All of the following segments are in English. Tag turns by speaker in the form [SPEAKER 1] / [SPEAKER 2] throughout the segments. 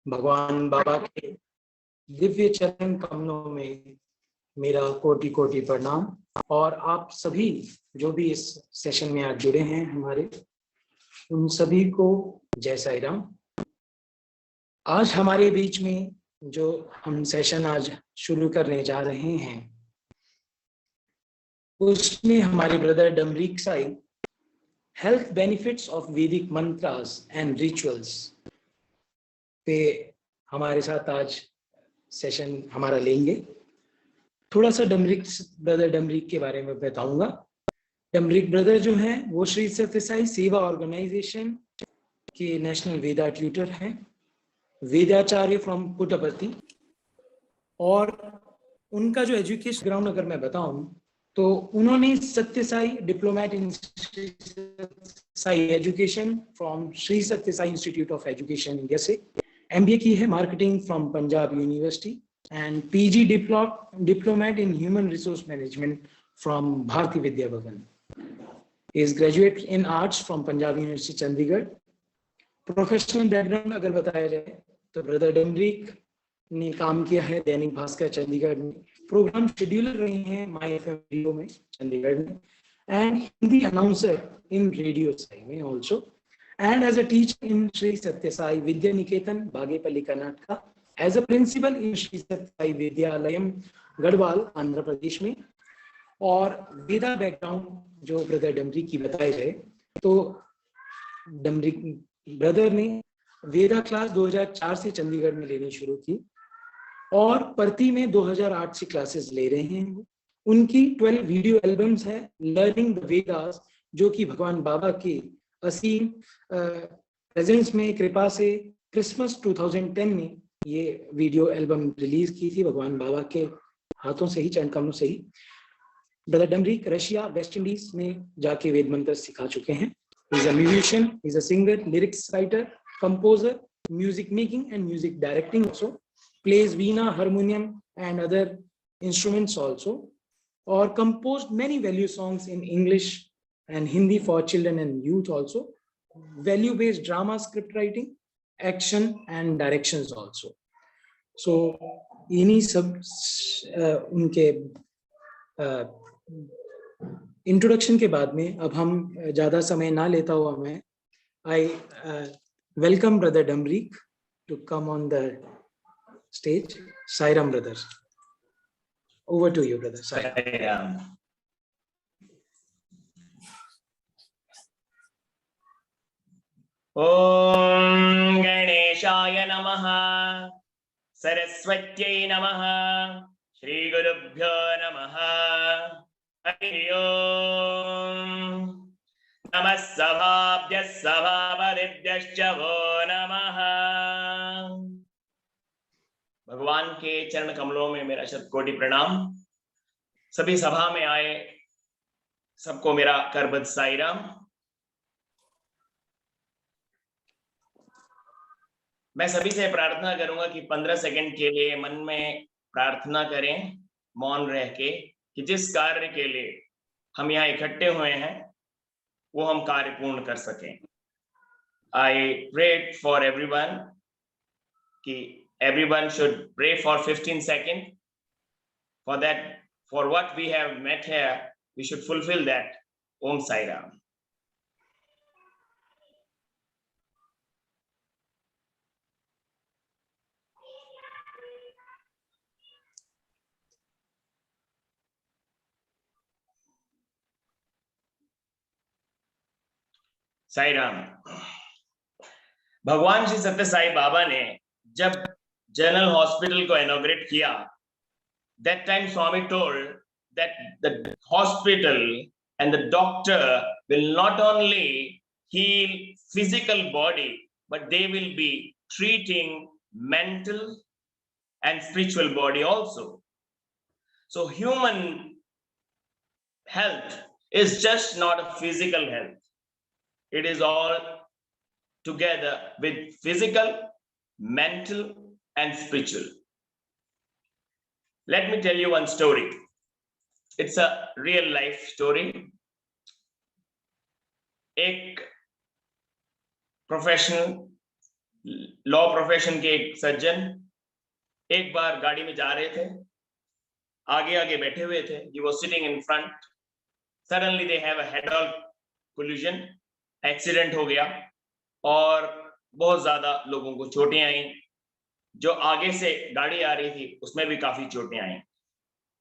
[SPEAKER 1] भगवान बाबा के दिव्य चरण कमलों में मेरा कोटि कोटि प्रणाम। और आप सभी जो भी इस सेशन में आज जुड़े हैं हमारे, उन सभी को जय साई राम। आज हमारे बीच में जो हम सेशन आज शुरू करने जा रहे हैं, उसमें हमारे ब्रदर डमरिक Sai health benefits of Vedic mantras and rituals पे हमारे साथ आज सेशन हमारा लेंगे। थोड़ा सा ब्रदर डमरिक के बारे में बताऊंगा। डमरिक ब्रदर जो हैं वो श्री सत्य साई सेवा ऑर्गेनाइजेशन के नेशनल वेदा ट्यूटर हैं, वेदाचार्य फ्रॉम पुट्टपर्थी। और उनका जो एजुकेशन ग्राउंड अगर मैं बताऊं तो उन्होंने Satya Sai diplomat in Sai education from Shri Satya Sai institute of education India से एमबीए की है, marketing from Punjab university, and PG diplomat in human resource management from Bharati Vidya Bhavan. Is graduate in arts from Punjab university Chandigarh. Professional background अगर बताया जाए तो ब्रदर डमरिक ने काम किया है दैनिक भास्कर चंडीगढ़ में, प्रोग्राम शेड्यूलर रहे हैं माई एफएम रेडियो में चंडीगढ़ में, and Hindi announcer in radio Sai में also, and as a teacher in Sri Satya Sai Vidya Niketan, Bagepalli, Karnataka, as a principal in Sri Satya Sai Vidyalayam, Gadwal, Andhra Pradesh में। और वेदा background जो brother डमरिक की बताई जाए तो डमरिक ब्रदर ने वेदा class 2004 से चंडीगढ़ में लेनी शुरू की और परती में 2008 से क्लासेस ले रहे हैं। उनकी 12 वीडियो एल्बम्स है लर्निंग द वेदास, जो कि भगवान बाबा के असीम प्रेजेंस में कृपा से क्रिसमस 2010 में ये वीडियो एल्बम रिलीज की थी, भगवान बाबा के हाथों से ही, चरण कमलों से ही। ब्रदर डमरिक रशिया, वेस्ट इंडीज में जाके वेद मंत्र सिखा चुके हैं। Is a musician, is a singer, lyrics writer, composer, music making and music directing also, plays veena, harmonium and other instruments also, और composed many value songs in English and Hindi for children and youth also, value-based drama, script writing, action and directions also. So इन्हीं सब उनके introduction के बाद में अब हम ज़्यादा समय ना लेता हुआ मैं I welcome brother Damrik to come on the stage. Sai Ram brother. Over to you brother. Sai Ram.
[SPEAKER 2] ॐ गणेशाय नमः, सरस्वत्यै नमः, श्रीगुरुभ्यो नमः, हरि ओम्। नमः सभाभ्यः सभापतिभ्यश्च वो नमः। भगवान के चरण कमलों में मेरा शतकोटि प्रणाम। सभी सभा में आए सबको मेरा करबद्ध साई राम। मैं सभी से प्रार्थना करूंगा कि 15 सेकंड के लिए मन में प्रार्थना करें, मौन रह के, कि जिस कार्य के लिए हम यहाँ इकट्ठे हुए हैं वो हम कार्य पूर्ण कर सकें। आई प्रे फॉर एवरीवन कि everyone should pray for 15 seconds. For that, for what we have met here, we should fulfill that. Om Sai Ram. Sai Ram. भगवान श्री सत्य साई बाबा ने जब जनरल हॉस्पिटल को इनॉग्रेट किया, that time Swami told that the hospital and the doctor will not only heal physical body, but they will be treating mental and spiritual body also. So human health is just not a physical health. It is all together with physical, mental, and spiritual. Let me tell you one story. It's a real life story. एक professional law profession के एक सज्जन एक बार गाड़ी में जा रहे थे, आगे आगे बैठे हुए थे, he was sitting in front, suddenly they have a head-on collision, accident हो गया और बहुत ज्यादा लोगों को चोटें आई, जो आगे से गाड़ी आ रही थी उसमें भी काफी चोटें आई।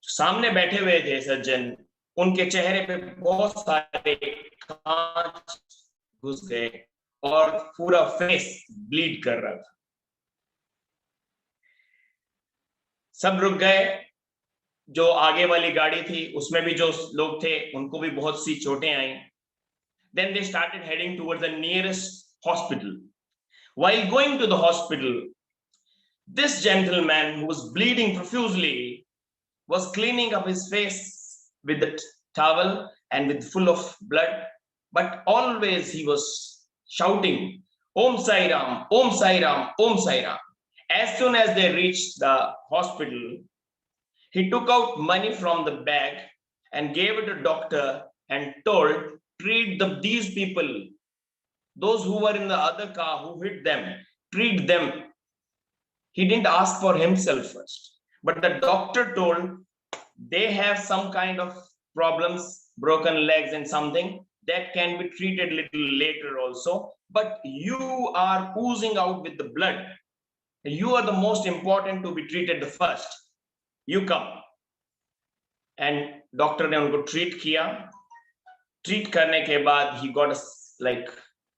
[SPEAKER 2] सामने बैठे हुए थे सज्जन, उनके चेहरे पे बहुत सारे कांच घुस गए और पूरा फेस ब्लीड कर रहा था। सब रुक गए, जो आगे वाली गाड़ी थी उसमें भी जो लोग थे उनको भी बहुत सी चोटें आई। Then they started heading towards the nearest hospital. While going to the hospital, this gentleman who was bleeding profusely was cleaning up his face with the towel and with full of blood, but always he was shouting, Om Sai Ram, Om Sai Ram, Om Sai Ram. As soon as they reached the hospital, he took out money from the bag and gave it to the doctor and told, treat these people, those who were in the other car who hit them, treat them. He didn't ask for himself first, but the doctor told they have some kind of problems, broken legs and something that can be treated little later also, but you are oozing out with the blood. You are the most important to be treated the first. You come. And doctor ने उनको treat किया. Treat करने के बाद he got like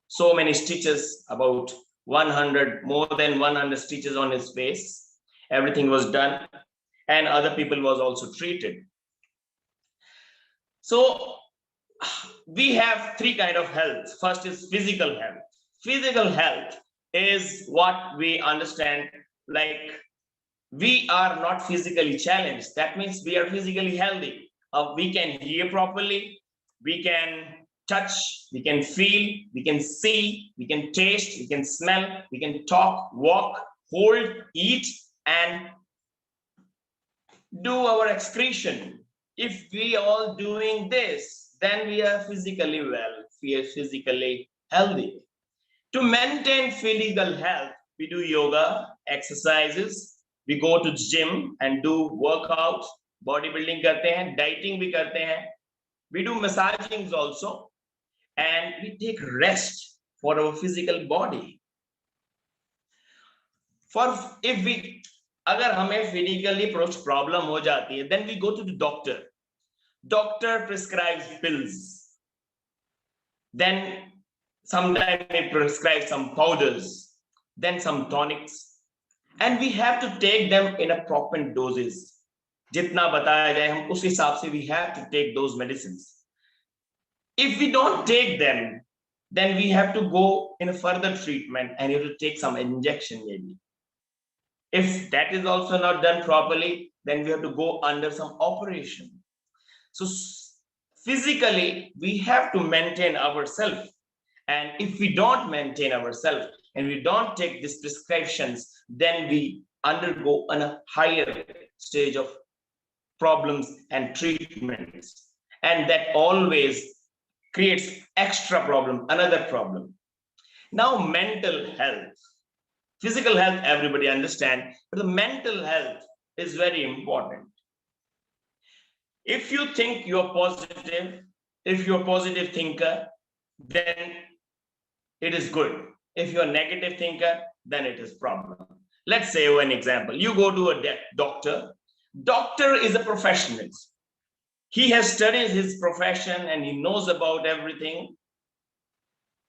[SPEAKER 2] so many stitches, about 100, more than 100 stitches on his face. Everything was done and other people was also treated. So we have three kind of health. First is physical health. Physical health is what we understand, like we are not physically challenged. That means we are physically healthy. We can hear properly, we can touch, we can feel, we can see, we can taste, we can smell, we can talk, walk, hold, eat, and do our excretion. If we are all doing this, then we are physically well, we are physically healthy. To maintain physical health, we do yoga, exercises, we go to gym and do workouts, bodybuilding करते हैं, dieting भी करते हैं, we do massaging also, and we take rest for our physical body. For if we, अगर हमें physically problem हो जाती है, then we go to the doctor. Doctor prescribes pills. Then sometimes they prescribe some powders, then some tonics, and we have to take them in a proper doses. जितना बताया जाए हम उस हिसाब से we have to take those medicines. If we don't take them, then we have to go in a further treatment and you have to take some injection maybe. If that is also not done properly, then we have to go under some operation. So physically, we have to maintain ourselves. And if we don't maintain ourselves and we don't take these prescriptions, then we undergo a higher stage of problems and treatments. And that always creates extra problem, another problem. Now, mental health. Physical health, everybody understand, but the mental health is very important. If you think you're positive, if you're a positive thinker, then it is good. If you're a negative thinker, then it is problem. Let's say one example. You go to a doctor. Doctor is a professional. He has studied his profession and he knows about everything.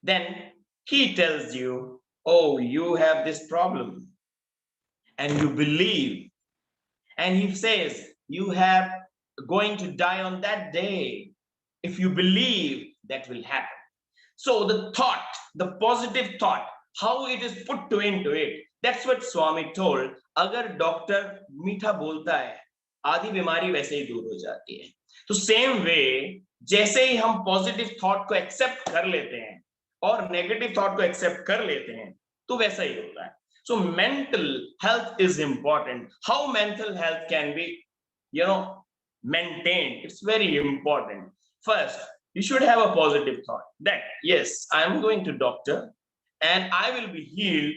[SPEAKER 2] Then he tells you, oh, you have this problem. And you believe. And he says, you have going to die on that day. If you believe, that will happen. So the thought, the positive thought, how it is put into it, that's what Swami told. Agar doctor मीठा बोलता है, आधी बीमारी वैसे ही दूर हो जाती है. तो same way, जैसे ही हम positive thought को accept कर लेते हैं और negative thought को accept कर लेते हैं, तो वैसा ही होता है. So mental health is important. How mental health can be, maintained? It's very important. First, you should have a positive thought that, yes, I'm going to doctor and I will be healed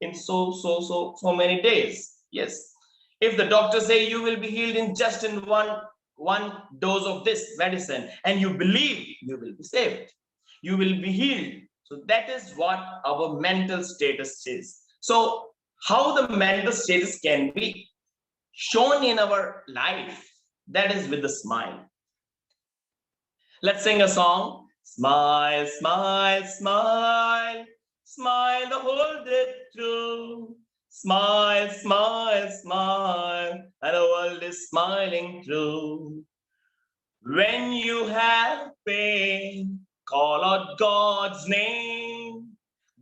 [SPEAKER 2] in so many days. Yes. If the doctor say you will be healed in just in one dose of this medicine, and you believe, you will be saved. You will be healed. So that is what our mental status is. So how the mental status can be shown in our life, that is with a smile. Let's sing a song. Smile, smile, smile, smile the whole day through. Smile, smile, smile, and the world is smiling through. When you have pain, call out God's name.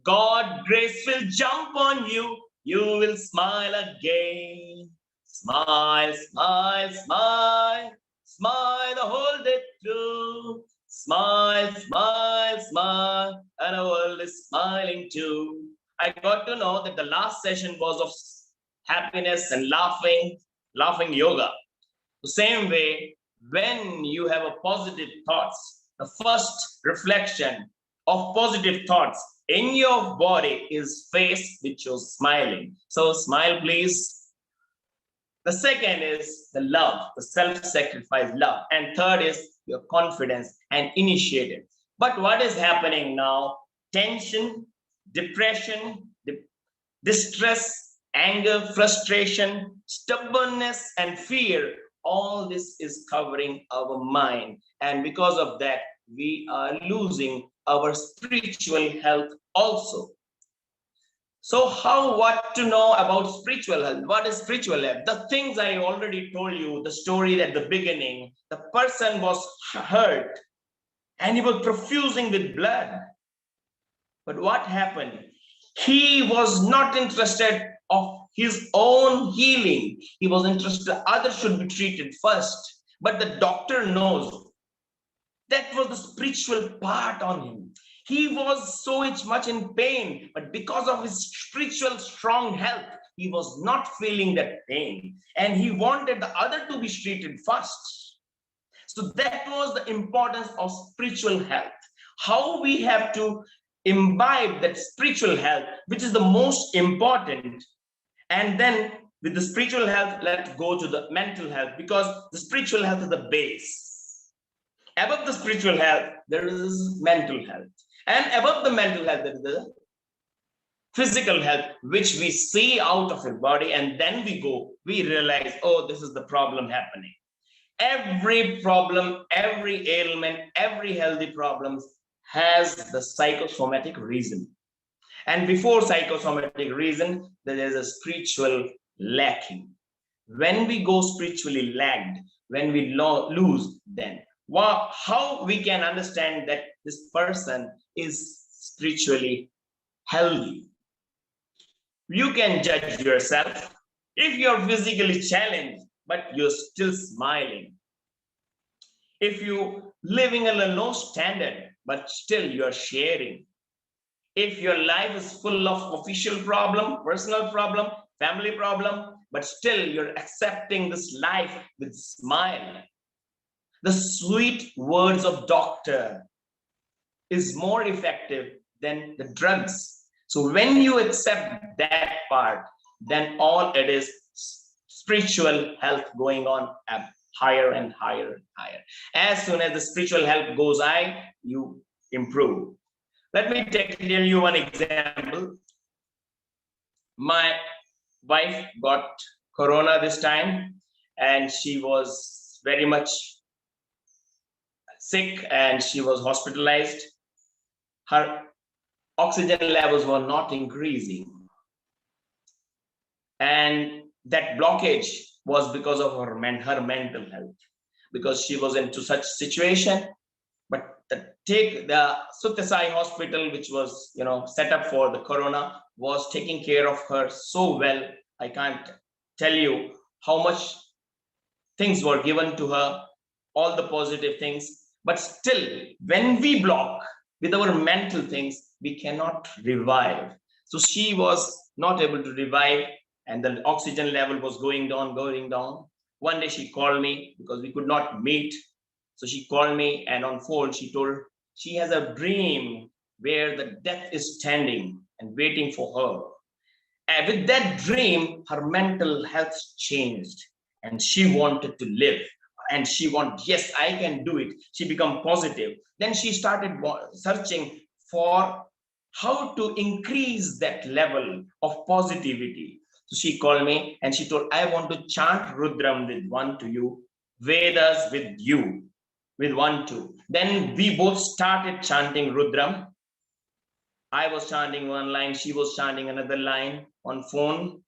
[SPEAKER 2] God grace will jump on you. You will smile again. Smile, smile, smile, smile the whole day through. Smile, smile, smile, and the world is smiling too. I got to know that the last session was of happiness and laughing yoga. The same way, when you have a positive thoughts, the first reflection of positive thoughts in your body is face which you're smiling. So smile, please. The second is the love, the self-sacrifice love. And third is your confidence and initiative. But what is happening now? Tension, depression, distress, anger, frustration, stubbornness, and fear. All this is covering our mind. And because of that, we are losing our spiritual health also. So what to know about spiritual health? What is spiritual health? The things I already told you, the story at the beginning, the person was hurt and he was perfusing with blood. But what happened? He was not interested of his own healing. He was interested others should be treated first. But the doctor knows that was the spiritual part on him. He was so much in pain, but because of his spiritual strong health, he was not feeling that pain. And he wanted the other to be treated first. So that was the importance of spiritual health. How we have to imbibe that spiritual health, which is the most important. And then with the spiritual health, let's go to the mental health, because the spiritual health is the base. Above the spiritual health, there is mental health. And above the mental health, there is the physical health, which we see out of your body. And then we realize, oh, this is the problem happening. Every problem, every ailment, every healthy problem has the psychosomatic reason. And before psychosomatic reason, there is a spiritual lacking. When we go spiritually lagged, when we lose, then how we can understand that this person is spiritually healthy? You can judge yourself. If you're physically challenged, but you're still smiling. If you're living at a low standard, but still you're sharing. If your life is full of official problem, personal problem, family problem, but still you're accepting this life with smile. The sweet words of doctor is more effective than the drugs. So when you accept that part, then all it is spiritual health going on at higher and higher and higher. As soon as the spiritual health goes high, you improve. Let me tell you one example. My wife got corona this time, and she was very much sick and she was hospitalized. Her oxygen levels were not increasing. And that blockage was because of her mental health, because she was into such situation. But the Sutasai hospital, which was set up for the corona, was taking care of her so well. I can't tell you how much things were given to her, all the positive things. But still, when we block with our mental things, we cannot revive. So she was not able to revive, and the oxygen level was going down. One day she called me because we could not meet. So she called me, and on phone she told she has a dream where the death is standing and waiting for her. And with that dream, her mental health changed and she wanted to live. And she wanted, yes, I can do it. She became positive. Then she started searching for how to increase that level of positivity. So she called me and she told, I want to chant Rudram with one to you, Vedas with you, with one to. Then we both started chanting Rudram. I was chanting one line, she was chanting another line on phone.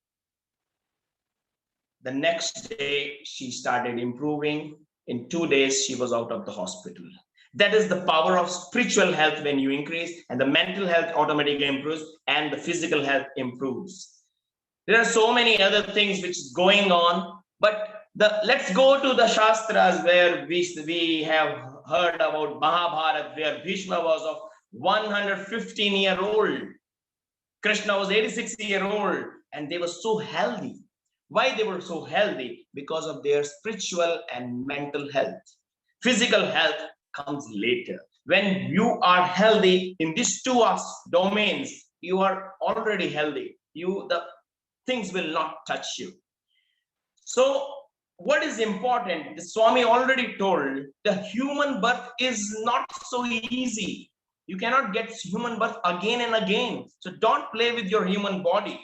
[SPEAKER 2] The next day, she started improving. In 2 days, she was out of the hospital. That is the power of spiritual health when you increase, and the mental health automatically improves, and the physical health improves. There are so many other things which is going on, but let's go to the Shastras where we have heard about Mahabharata, where Bhishma was of 115-year-old. Krishna was 86-year-old, and they were so healthy. Why they were so healthy? Because of their spiritual and mental health. Physical health comes later. When you are healthy in these two domains, you are already healthy. The things will not touch you. So what is important? The Swami already told, the human birth is not so easy. You cannot get human birth again and again. So don't play with your human body.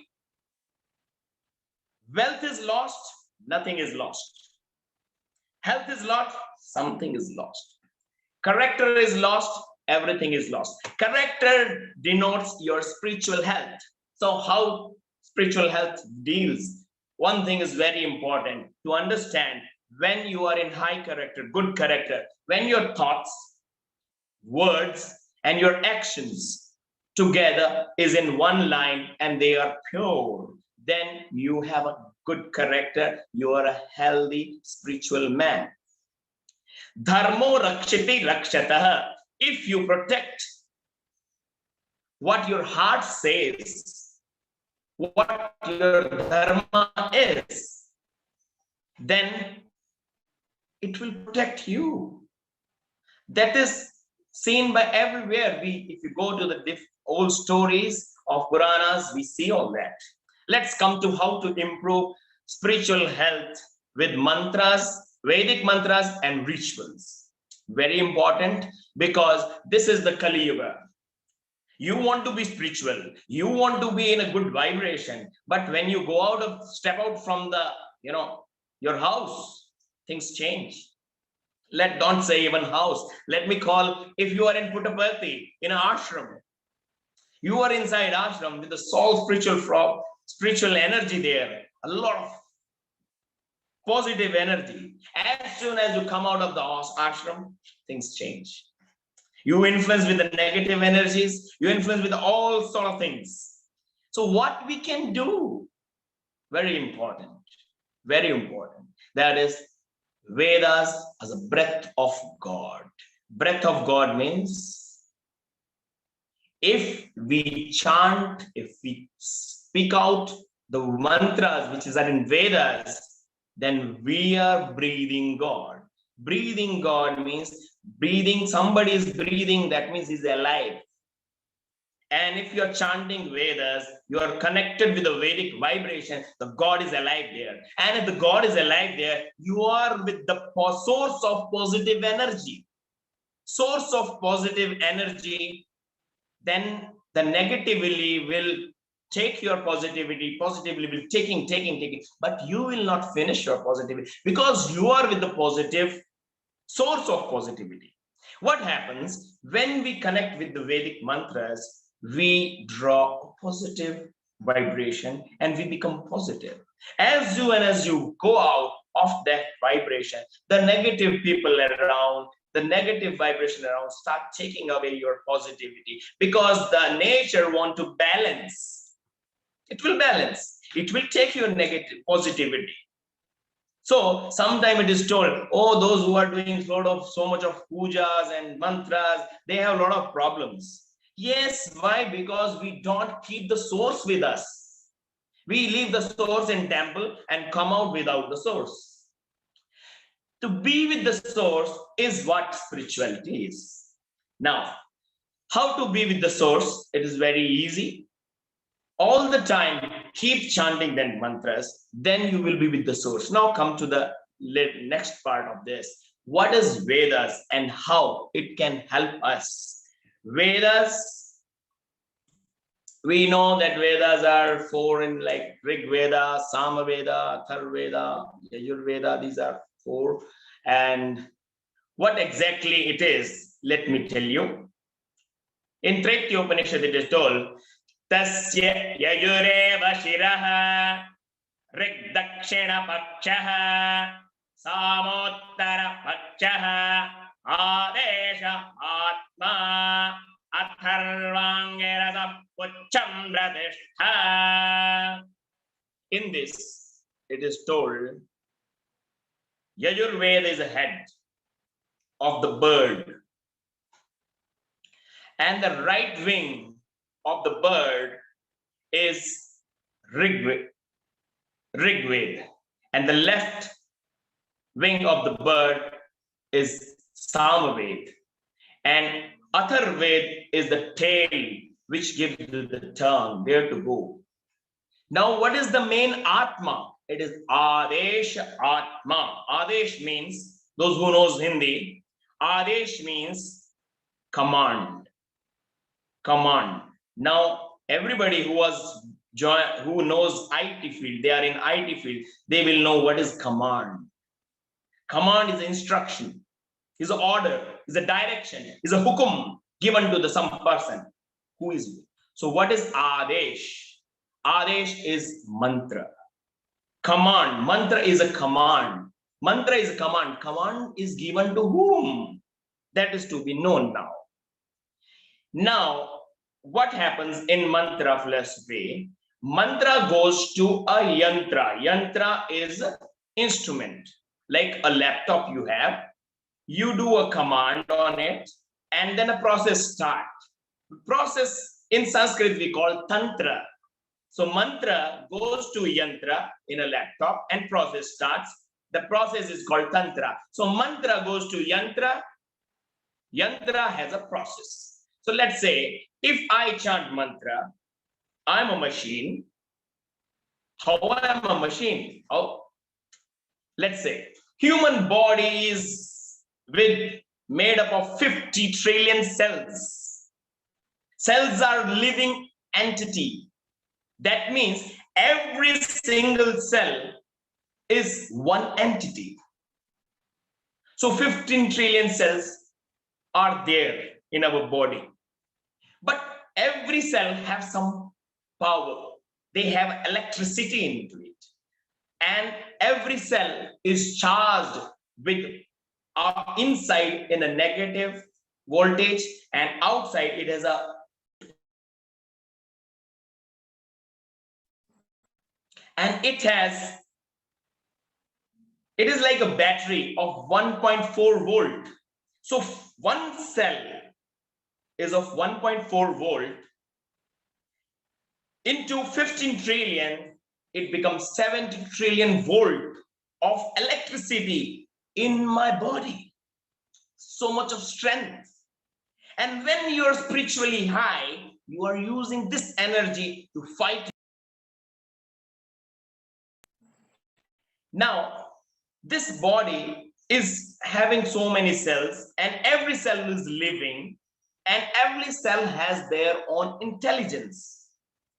[SPEAKER 2] Wealth is lost, nothing is lost. Health is lost, something is lost. Character is lost, everything is lost. Character denotes your spiritual health. So how spiritual health deals? One thing is very important to understand. When you are in high character, good character, when your thoughts, words, and your actions together is in one line and they are pure, then you have a good character. You are a healthy spiritual man. Dharmo rakshati rakshatah. If you protect what your heart says, what your dharma is, then it will protect you. That is seen by everywhere. If you go to the old stories of Puranas, we see all that. Let's come to how to improve spiritual health with mantras, Vedic mantras and rituals. Very important, because this is the Kali Yuga. You want to be spiritual, you want to be in a good vibration, but when you step out from the, your house, things change. Don't say even house. Let me call, if you are in Puttaparthi, in an ashram, you are inside ashram with the soul spiritual energy there, a lot of positive energy. As soon as you come out of the ashram, things change. You influence with the negative energies, you influence with all sort of things. So what we can do, very important, that is Vedas as a breath of God. Breath of God means if we chant, if we speak out the mantras which is in Vedas, then we are breathing God. Breathing God means somebody is breathing, that means he's alive. And if you're chanting Vedas, you are connected with the Vedic vibration, the God is alive there. And if the God is alive there, you are with the source of positive energy. Source of positive energy, then the negatively will take your positively will taking, but you will not finish your positivity because you are with the positive source of positivity. What happens when we connect with the Vedic mantras? We draw a positive vibration and we become positive. As you go out of that vibration, the negative people around, the negative vibration around start taking away your positivity, because the nature want to balance. It will balance. It will take your negative positivity. So sometimes it is told, oh, those who are doing so much of pujas and mantras, they have a lot of problems. Yes, why? Because we don't keep the source with us. We leave the source in temple and come out without the source. To be with the source is what spirituality is. Now, how to be with the source? It is very easy. All the time, keep chanting that mantras, then you will be with the source. Now come to the next part of this. What is Vedas and how it can help us? Vedas, we know that Vedas are four in like Rig Veda, Sama Veda, Thar Veda, Yajur Veda. These are four. And what exactly it is, let me tell you. In Traitya Upanishad, it is told, Tasya Yajureva Shiraha Rig Dakshina Pakshaha Samottara Pakshaha Adesha Atma Atharvangirasa Pucham Pratishta. In this, it is told, Yajurveda is a head of the bird, and the right wing of the bird is Rigveda, and the left wing of the bird is Samaveda, and Atharveda is the tail which gives you the tongue, where to go. Now, what is the main Atma? It is Adesh Atma. Adesh means, those who knows Hindi, Adesh means command. Command. Now, everybody who knows IT field, they are in IT field, they will know what is command. Command is instruction, is an order, is a direction, is a hukum given to some person who is. So what is Adesh? Adesh is mantra. Command. Mantra is a command. Mantra is a command. Command is given to whom? That is to be known now. Now, what happens in mantra philosophy? Mantra goes to a yantra. Yantra is instrument. Like a laptop you have, you do a command on it, and then a process starts. Process in Sanskrit we call tantra. So mantra goes to yantra in a laptop and process starts. The process is called tantra. So mantra goes to yantra. Yantra has a process. So let's say if I chant mantra, I'm a machine. How am I a machine? Oh, let's say human body is made up of 50 trillion cells. Cells are living entity. That means every single cell is one entity. So 15 trillion cells are there in our body. But every cell has some power. They have electricity into it. And every cell is charged with inside in a negative voltage, and outside it has a it is like a battery of 1.4 volt. So one cell is of 1.4 volt into 15 trillion, it becomes 70 trillion volt of electricity in my body. So much of strength. And when you are spiritually high, you are using this energy to fight. Now, this body is having so many cells, and every cell is living, and every cell has their own intelligence.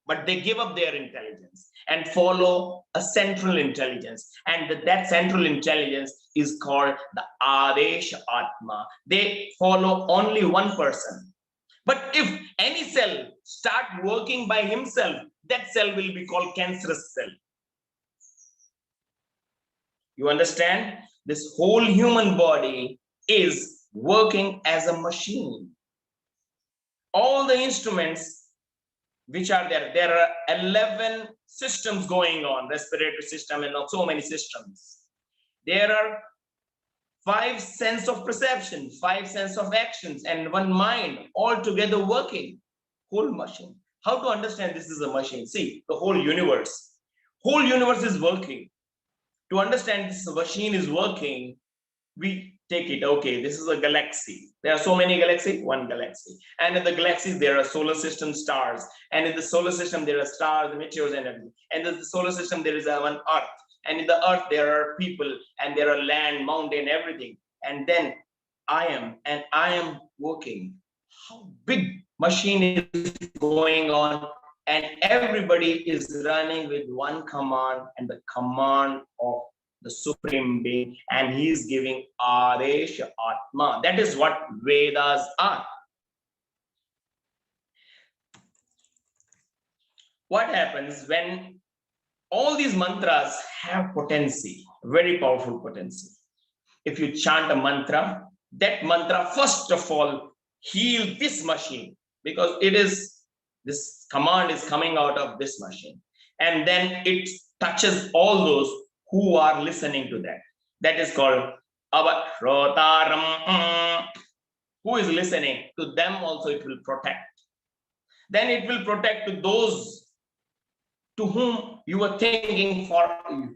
[SPEAKER 2] But they give up their intelligence and follow a central intelligence. And that central intelligence is called the Adesh Atma. They follow only one person. But if any cell start working by himself, that cell will be called cancerous cell. You understand? This whole human body is working as a machine. All the instruments which are there are 11 systems going on, respiratory system and so many systems. There are 5 sense of perception, 5 sense of actions, and 1 mind all together working. Whole machine. How to understand this is a machine? See, the whole universe is working. To understand this machine is working, we take it, okay, this is a galaxy. There are so many galaxies, one galaxy. And in the galaxies, there are solar system stars. And in the solar system, there are stars, meteors, and everything. And in the solar system, there is one Earth. And in the Earth, there are people, and there are land, mountain, everything. And then I am working. How big machine is going on, and everybody is running with one command, and the command of the Supreme Being, and he is giving Adesh Atma. That is what Vedas are. What happens when all these mantras have potency, very powerful potency? If you chant a mantra, that mantra first of all heal this machine, because it is, this command is coming out of this machine, and then it touches all those who are listening to that. That is called Avashrotaram. Who is listening to them also it will protect. Then it will protect to those to whom you are thinking, for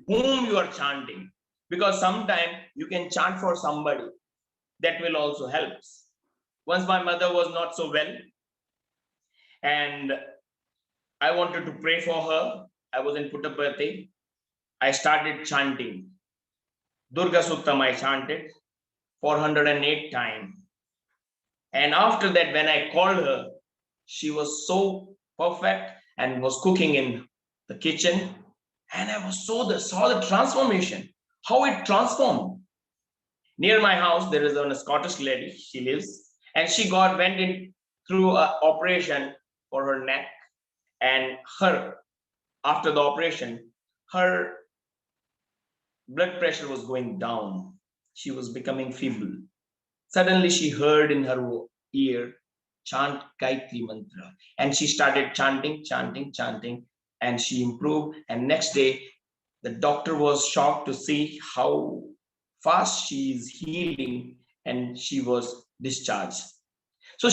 [SPEAKER 2] whom you are chanting. Because sometimes you can chant for somebody, that will also help. Once my mother was not so well, and I wanted to pray for her. I was in Puttaparthi. I started chanting Durga Suktam. I chanted 408 times. And after that, when I called her, she was so perfect and was cooking in the kitchen. And I was saw the transformation, how it transformed. Near my house, there is a Scottish lady, she lives, and she went in through an operation for her neck. And after the operation, her blood pressure was going down. She was becoming feeble. Suddenly she heard in her ear, chant Gayatri mantra. And she started chanting, and she improved. And next day, the doctor was shocked to see how fast she is healing, and she was discharged. So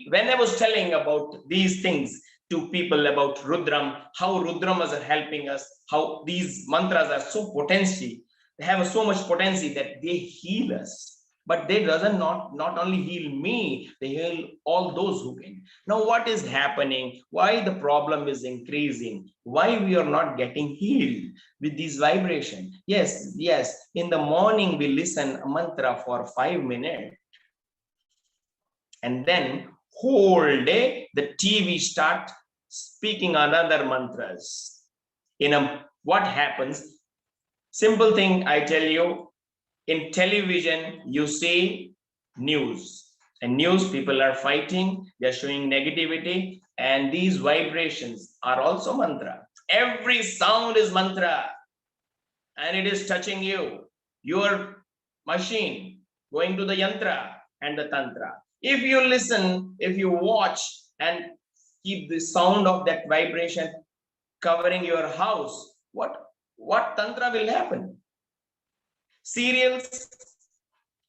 [SPEAKER 2] when I was telling about these things to people about Rudram, how Rudramas are helping us, how these mantras are so potency, they have so much potency that they heal us. But they doesn't not only heal me, they heal all those who can. Now what is happening? Why the problem is increasing? Why we are not getting healed with these vibration? Yes, in the morning we listen a mantra for 5 minutes. And then whole day the TV start speaking another mantras. What happens? Simple thing I tell you, in television you see news, and news people are fighting, they're showing negativity, and these vibrations are also mantra. Every sound is mantra, and it is touching you, your machine, going to the yantra and the tantra. If you listen, if you watch and keep the sound of that vibration covering your house, what tantra will happen? Serials,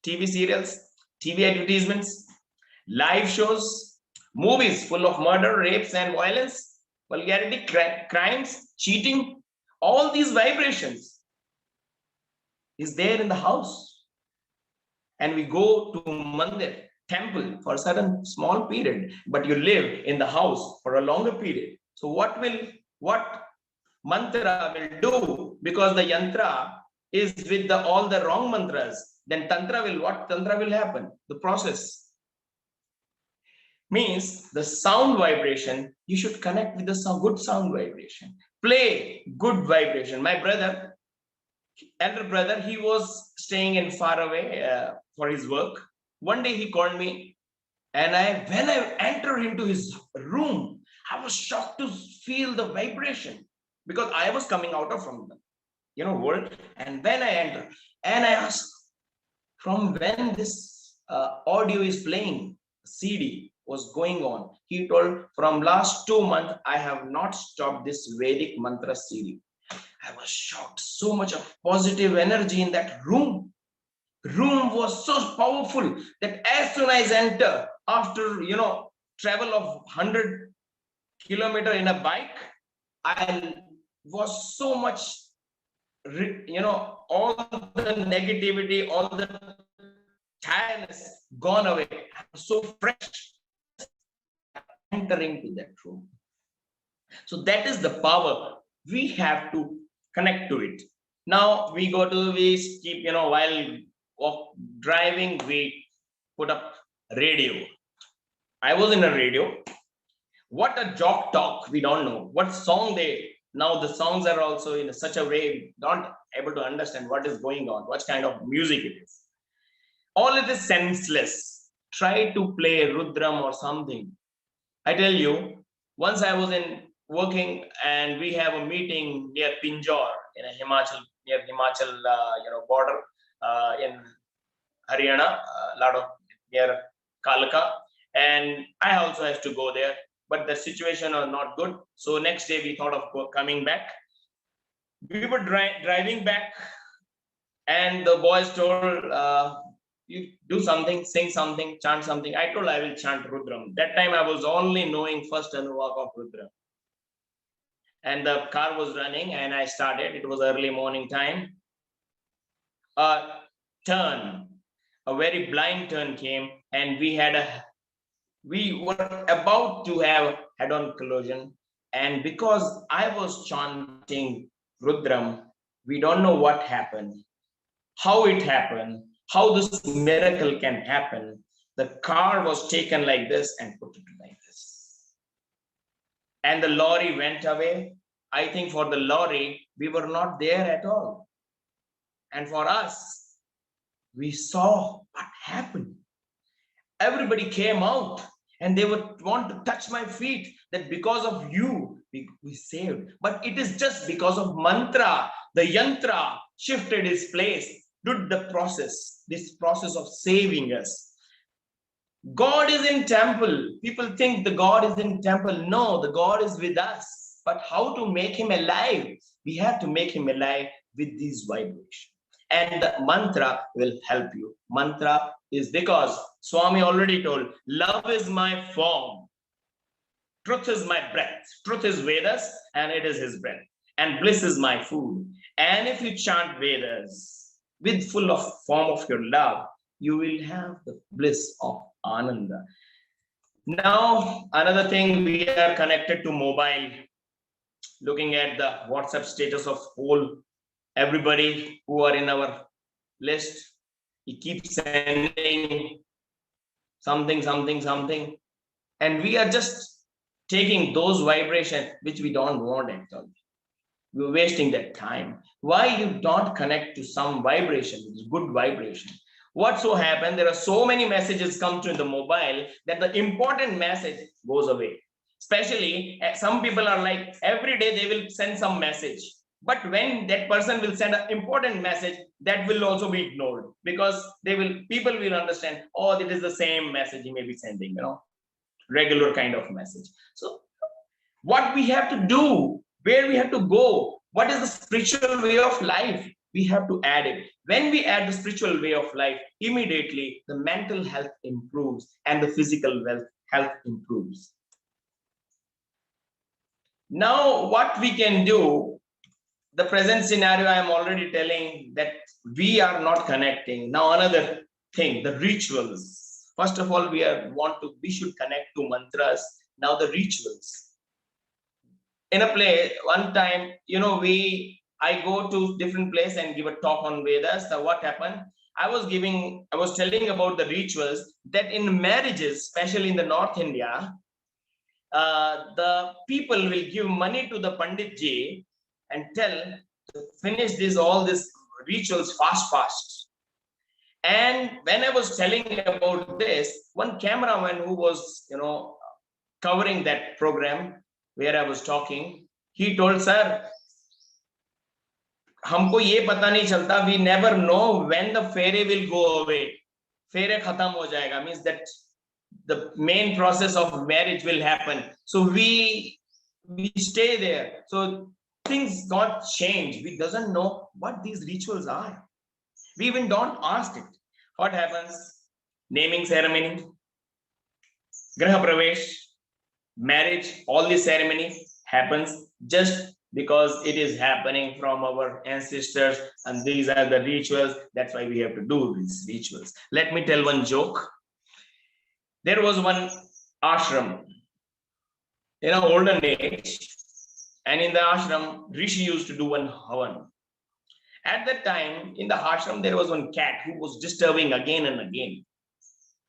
[SPEAKER 2] TV advertisements, live shows, movies full of murder, rapes and violence, vulgarity, crimes, cheating, all these vibrations is there in the house. And we go to mandir, temple for a certain small period, but you live in the house for a longer period. So what mantra will do? Because the yantra is with all the wrong mantras, then what tantra will happen? The process means the sound vibration, you should connect with the good sound vibration. Play good vibration. My brother, elder brother, he was staying in far away for his work. One day he called me, and when I entered into his room, I was shocked to feel the vibration, because I was coming out from the world. And when I entered, and I asked, from when this audio is playing, CD was going on? He told, from last 2 months, I have not stopped this Vedic mantra CD. I was shocked. So much of positive energy in that room. Room was so powerful that as soon as I enter, after travel of 100 kilometers in a bike, I was so much, all the negativity, all the tiredness gone away. I'm so fresh. Entering to that room. So that is the power. We have to connect to it. Now we keep, while driving, we put up radio. I was in a radio. What a jock talk, we don't know. What song now the songs are also in such a way, not able to understand what is going on, what kind of music it is. All it is senseless. Try to play Rudram or something. I tell you, once I was working and we have a meeting near Pinjore in near Himachal, border in Haryana, near Kalka, and I also have to go there, but the situation was not good. So next day we thought of coming back. We were driving back, and the boys told, you do something, sing something, chant something. I told I will chant Rudram. That time I was only knowing first Anuvak of Rudram. And the car was running and I started. It was early morning time. A very blind turn came, and we were about to have head-on collision. And because I was chanting Rudram, we don't know what happened, how it happened, how this miracle can happen. The car was taken like this and put it like this. And the lorry went away. I think for the lorry, we were not there at all. And for us, we saw what happened. Everybody came out and they would want to touch my feet, that because of you, we saved. But it is just because of mantra. The yantra shifted its place, did this process of saving us. God is in temple. People think the God is in temple. No, the God is with us. But how to make him alive? We have to make him alive with these vibrations. And the mantra will help you. Mantra is because Swami already told, love is my form. Truth is my breath. Truth is Vedas, and it is his breath. And bliss is my food. And if you chant Vedas with full of form of your love, you will have the bliss of Ananda. Now, another thing, we are connected to mobile, looking at the WhatsApp status of whole everybody who are in our list. He keeps sending something, and we are just taking those vibrations which we don't want actually. We're wasting that time. Why you don't connect to some vibration, good vibration? What so happened? There are so many messages come to the mobile that the important message goes away. Especially some people are like, every day they will send some message. But when that person will send an important message, that will also be ignored, because people will understand, oh, it is the same message he may be sending, regular kind of message. So what we have to do, where we have to go, what is the spiritual way of life? We have to add it. When we add the spiritual way of life, immediately the mental health improves and the physical health improves. Now, what we can do, the present scenario, I am already telling that we are not connecting. Now, another thing, the rituals. First of all, we should connect to mantras. Now, the rituals. In a place, one time, I go to different place and give a talk on Vedas. So what happened? I was telling about the rituals that in marriages, especially in the North India, the people will give money to the Pandit ji and tell to finish all these rituals fast. And when I was telling about this, one cameraman who was, covering that program where I was talking, he told, sir, हमको ये पता नहीं चलता, we never know when the फेरे will go away. फेरे खत्म हो जाएगा, means that the main process of marriage will happen. So we stay there. So things got changed. We doesn't know what these rituals are. We even don't ask it. What happens? Naming ceremony, Graha Pravesh, marriage, all this ceremony happens just because it is happening from our ancestors, and these are the rituals. That's why we have to do these rituals. Let me tell one joke. There was one ashram in an olden age, and in the ashram, Rishi used to do one havan. At that time, in the ashram, there was one cat who was disturbing again and again.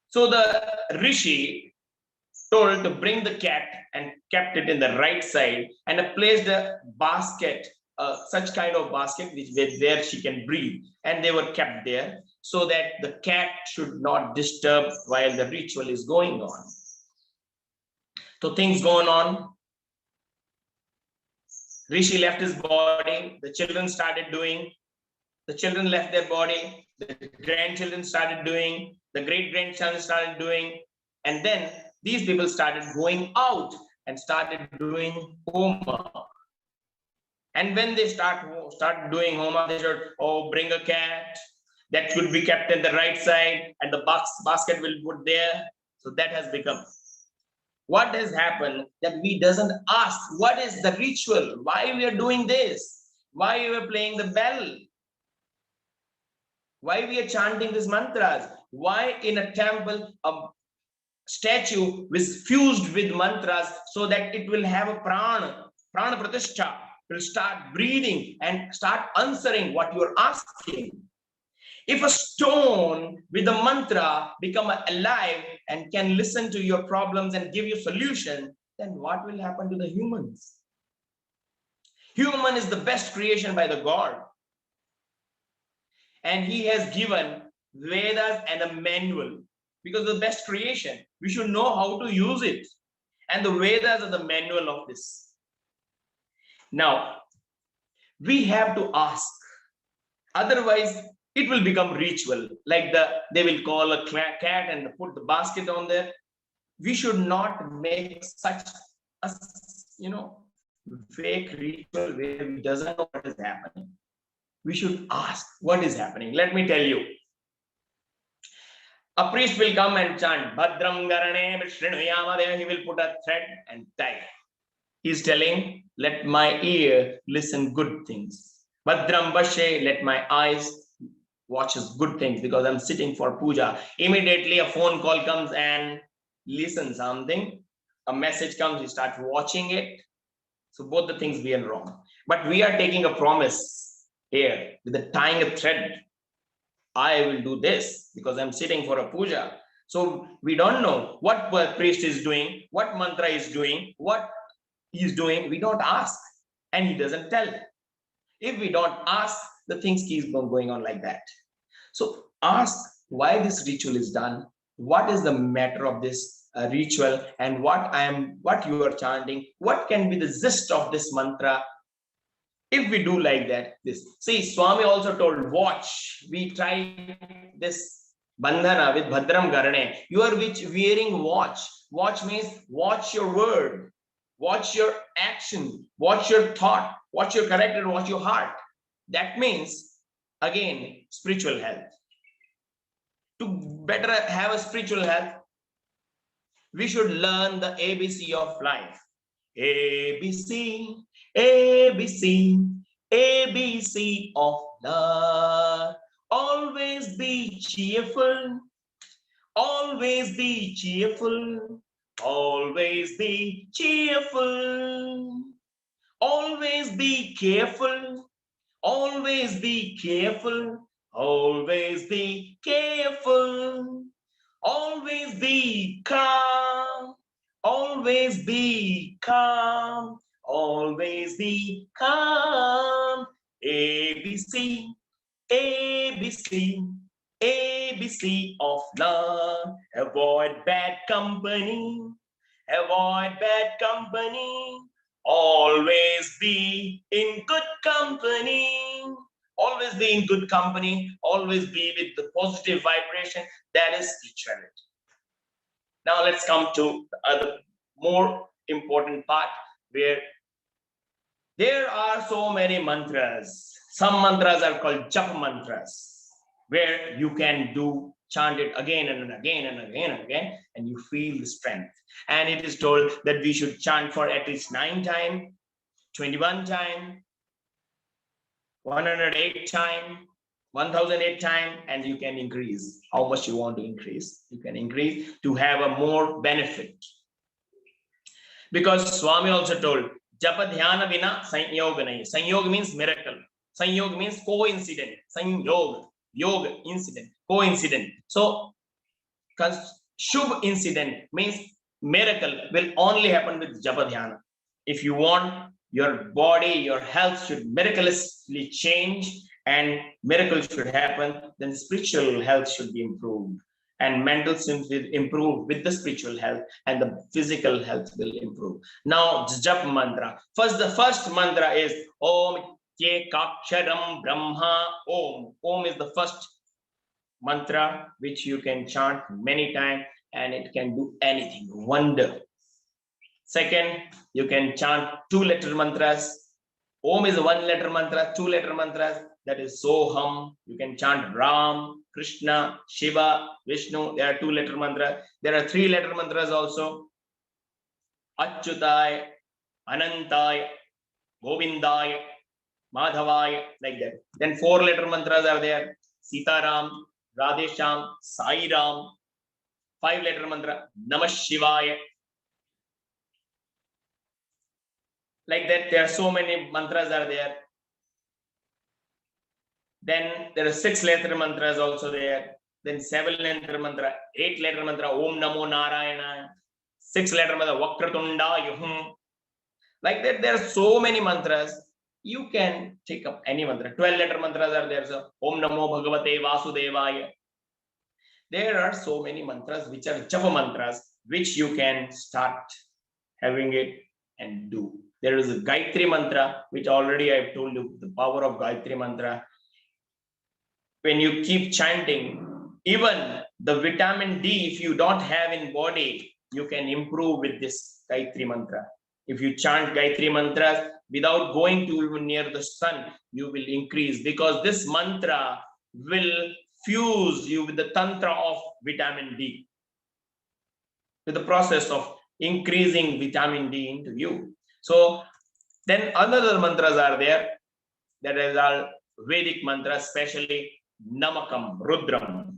[SPEAKER 2] So the Rishi told to bring the cat and kept it in the right side and placed a basket, such kind of basket where she can breathe, and they were kept there so that the cat should not disturb while the ritual is going on. So things going on. Rishi left his body, the children started doing, the children left their body, the grandchildren started doing, the great-grandchildren started doing, and then these people started going out and started doing homa. And when they start doing homa, they should, oh, bring a cat that should be kept in the right side, and the basket will put there. So that has become. What has happened that we doesn't ask, what is the ritual? Why we are doing this? Why we are playing the bell? Why we are chanting these mantras? Why in a temple a statue is fused with mantras so that it will have a prana pratishtha, will start breathing and start answering what you are asking. If a stone with a mantra become alive and can listen to your problems and give you solution, then what will happen to the humans? Human is the best creation by the God. And he has given Vedas and a manual, because the best creation, we should know how to use it. And the Vedas are the manual of this. Now, we have to ask. Otherwise, it will become ritual. Like they will call a cat and put the basket on there. We should not make such a, fake ritual where we doesn't know what is happening. We should ask what is happening. Let me tell you. A priest will come and chant, Bhadram Garane Vishnuyamade. He will put a thread and tie. He's telling, let my ear listen good things. Bhadram Bashe, let my eyes watches good things, because I'm sitting for puja. Immediately a phone call comes and listen something. A message comes, you start watching it. So both the things being wrong. But we are taking a promise here with the tying a thread. I will do this because I'm sitting for a puja. So we don't know what the priest is doing, what mantra is doing, what he's doing. We don't ask, and he doesn't tell. If we don't ask, the things keep going on like that. So ask why this ritual is done. What is the matter of this ritual, and what you are chanting? What can be the gist of this mantra? If we do like that, this. See, Swami also told, watch. We try this bandhana with Bhadram Garane. You are wearing watch. Watch means watch your word, watch your action, watch your thought, watch your character, watch your heart. That means, again, spiritual health. To better have a spiritual health, we should learn the ABC of life. ABC, ABC, ABC of love. Always be cheerful, always be cheerful, always be cheerful, always be careful, always be careful, always be careful, always be calm, always be calm, always be calm. ABC, ABC, ABC of love. Avoid bad company, avoid bad company. Always be in good company. Always be in good company. Always be with the positive vibration. That is spirituality. Now let's come to the other more important part, where there are so many mantras. Some mantras are called japa mantras, where you can chant it again and again and again and again, and you feel the strength. And it is told that we should chant for at least 9 times. 21 times, 108 times, 1008 times, and you can increase how much you want to increase. You can increase to have a more benefit. Because Swami also told, Japa dhyana vina sanyog nahi. Sanyog means miracle. Sanyog means coincident. Sanyog, yoga, incident, coincident. So, Shubh incident means miracle will only happen with Japa dhyana. If you want your body, your health should miraculously change and miracles should happen, then spiritual health should be improved. And mental symptoms will improve with the spiritual health, and the physical health will improve. Now, Jap mantra. The first mantra is Om Yekaksharam Brahma Om. Om is the first mantra which you can chant many times, and it can do anything, wonder. Second, you can chant 2-letter mantras. Om is a 1-letter mantra, 2-letter mantras, that is Soham. You can chant Ram, Krishna, Shiva, Vishnu. There are 2-letter mantras. There are 3-letter mantras also. Achyutai, Anantai, Govindai, Madhavai, like that. Then 4-letter mantras are there. Sitaram, Radhesham, Sai Ram. 5-letter mantra, Namah Shivaya. Like that, there are so many mantras are there. Then there are 6-letter mantras also there. Then 7-letter mantra, 8-letter mantra, Om Namo Narayana. 6-letter mantra, Vakratunda Yuhum. Like that, there are so many mantras. You can take up any mantra. 12-letter mantras are there. So Om Namo Bhagavate Vasudevaya. There are so many mantras which are Japa mantras, which you can start having it and do. There is a Gayatri mantra, which already I have told you the power of Gayatri mantra. When you keep chanting, even the vitamin D, if you don't have in body, you can improve with this Gayatri mantra. If you chant Gayatri mantras without going to even near the sun, you will increase, because this mantra will fuse you with the tantra of vitamin D, with the process of increasing vitamin D into you. So then other mantras are there. That is all Vedic mantras, especially Namakam, Rudram.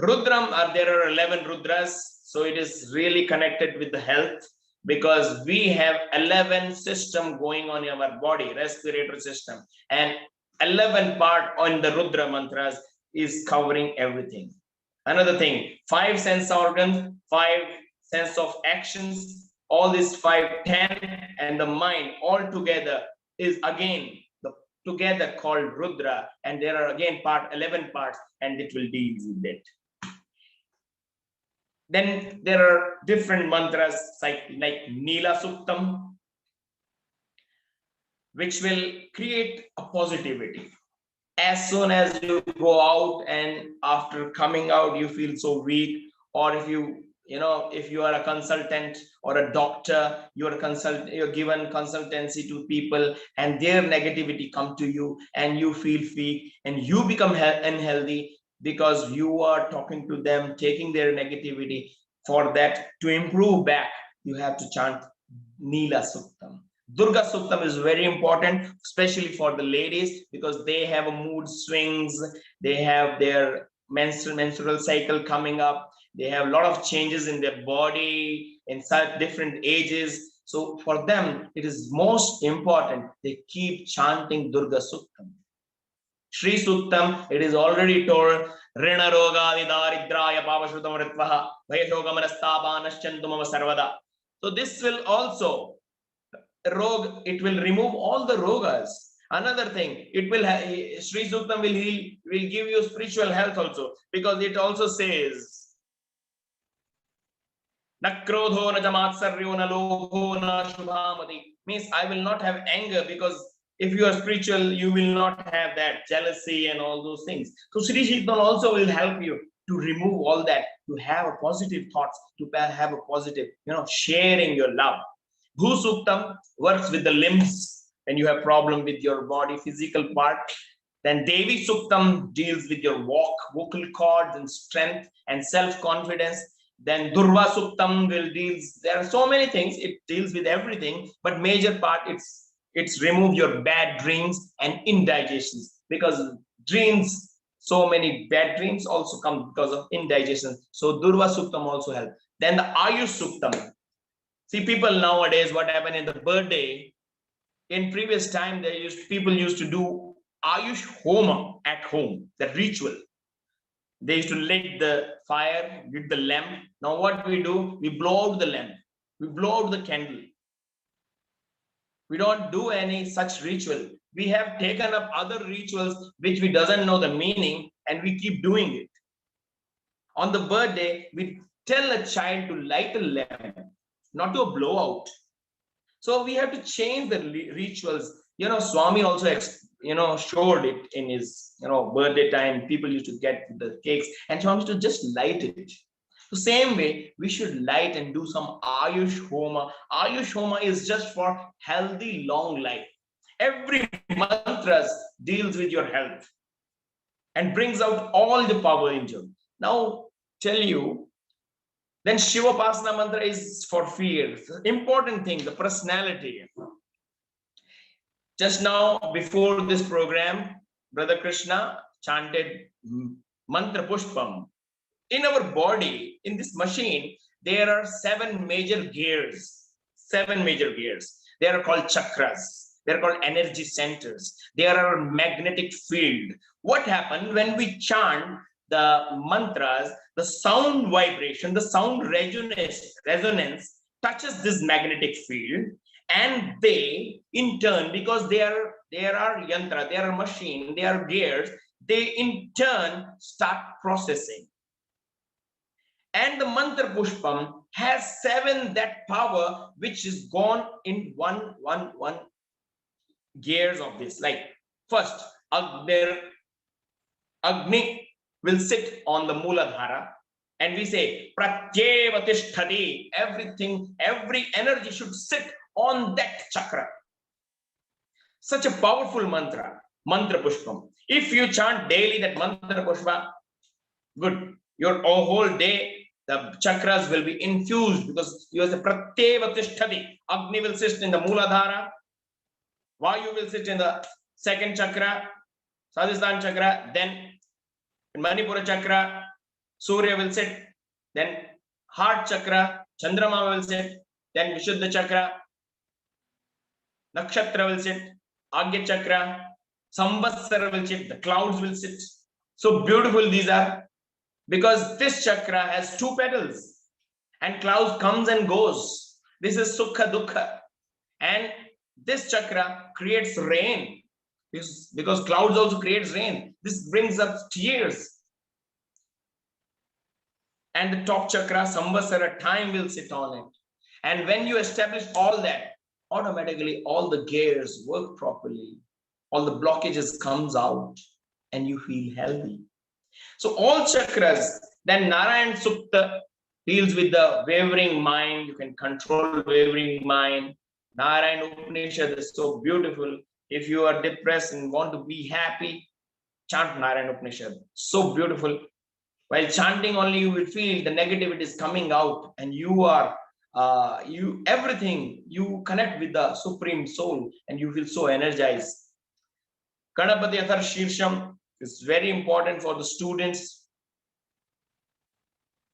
[SPEAKER 2] Rudram, there are 11 Rudras. So it is really connected with the health, because we have 11 system going on in our body, respiratory system, and 11 part on the Rudra mantras is covering everything. Another thing, 5 sense organs, 5 sense of actions, all these 5, 10, and the mind all together is again together called Rudra, and there are again 11 parts, and it will deal with it. Then there are different mantras like Nila Suktam, which will create a positivity. As soon as you go out and after coming out, you feel so weak, or if you are a consultant or a doctor, you're given consultancy to people and their negativity come to you and you feel weak and you become unhealthy because you are talking to them, taking their negativity. For that to improve back, you have to chant Nila Suktam. Durga Suktam is very important, especially for the ladies, because they have a mood swings, they have their menstrual cycle coming up, they have a lot of changes in their body in such different ages. So for them, it is most important they keep chanting Durga Suktam. Shri Suktam, it is already told, Rina Roga Vidaridraya Pavashrutam Ritvaha Vayashoga Manastabanaschantumama Sarvada. So this will also it will remove all the rogas. Another thing, it will Shri Suktam will give you spiritual health also, because it also says Na krodho na jamatsaryo na lobho na shubhamati, means I will not have anger, because if you are spiritual, you will not have that jealousy and all those things. So Shri Suktam also will help you to remove all that, to have a positive thoughts, to have a positive, sharing your love. Bhu Suktam works with the limbs when you have problem with your body, physical part. Then Devi Suktam deals with your vocal cords and strength and self-confidence. Then Durva Suktam will deals. There are so many things. It deals with everything, but major part it's remove your bad dreams and indigestions, because dreams, so many bad dreams also come because of indigestion. So Durva Suktam also help. Then the Ayush Suktam. See, people nowadays, what happened in the birthday, in previous time, people used to do Ayush Homa at home, the ritual. They used to light the fire with the lamp. Now what we do, we blow out the lamp, we blow out the candle. We don't do any such ritual. We have taken up other rituals which we doesn't know the meaning, and we keep doing it. On the birthday, we tell a child to light a lamp, not to blow out. So we have to change the rituals. Swami also showed it in his birthday time. People used to get the cakes and Swami used to just light it. The same way, we should light and do some Ayush Homa. Ayush Homa is just for healthy, long life. Every mantra deals with your health and brings out all the power in you. Now, tell you, then Shivapasana mantra is for fear. Important thing, the personality. Just now, before this program, Brother Krishna chanted mantra pushpam. In our body, in this machine, there are 7 major gears. 7 major gears. They are called chakras. They are called energy centers. They are a magnetic field. What happened when we chant the mantras? The sound vibration, the sound resonance touches this magnetic field, and they, in turn, because they are yantra, they are machine, they are gears, they in turn start processing. And the mantra pushpam has 7 that power which is gone in one gears of this. Like first, Agni will sit on the Muladhara, and we say Pratyeva Tishtati. Everything, every energy should sit on that chakra. Such a powerful mantra, mantra pushpam. If you chant daily that mantra pushpa, good. Your whole day, the chakras will be infused, because you have the Pratyeva Tishtati. Agni will sit in the Muladhara, Vayu will sit in the 2nd chakra, Sadhisthana chakra, then in Manipura chakra, Surya will sit, then heart chakra, Chandrama will sit, then Vishuddha chakra, Nakshatra will sit, Agya chakra, Samvatsara will sit, the clouds will sit. So beautiful these are, because this chakra has 2 petals, and clouds comes and goes. This is Sukha Dukha, and this chakra creates rain. Because clouds also creates rain. This brings up tears. And the top chakra, Samvatsara, time will sit on it. And when you establish all that, automatically all the gears work properly. All the blockages comes out and you feel healthy. So all chakras, then Narayan Sukta deals with the wavering mind. You can control wavering mind. Narayan Upanishad is so beautiful. If you are depressed and want to be happy, chant Narayan Upanishad. So beautiful. While chanting only, you will feel the negativity is coming out, and you are, everything, you connect with the Supreme Soul, and you feel so energized. Ganapati Athar Shirsham is very important for the students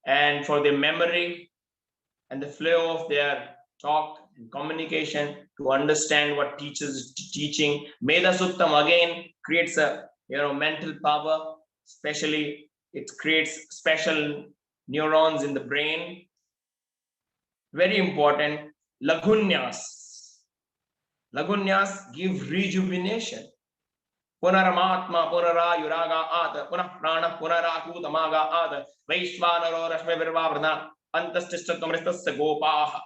[SPEAKER 2] and for their memory and the flow of their talk and communication, to understand what teachers is teaching. Meda Suttam again creates a mental power, especially it creates special neurons in the brain. Very important. Lagunyas. Lagunyas give rejuvenation. Punaramatma punara yuraga ada punah prana punaraku tamaga ada vaishvanaro rashme virvavradha antastishthamristasya gopaha.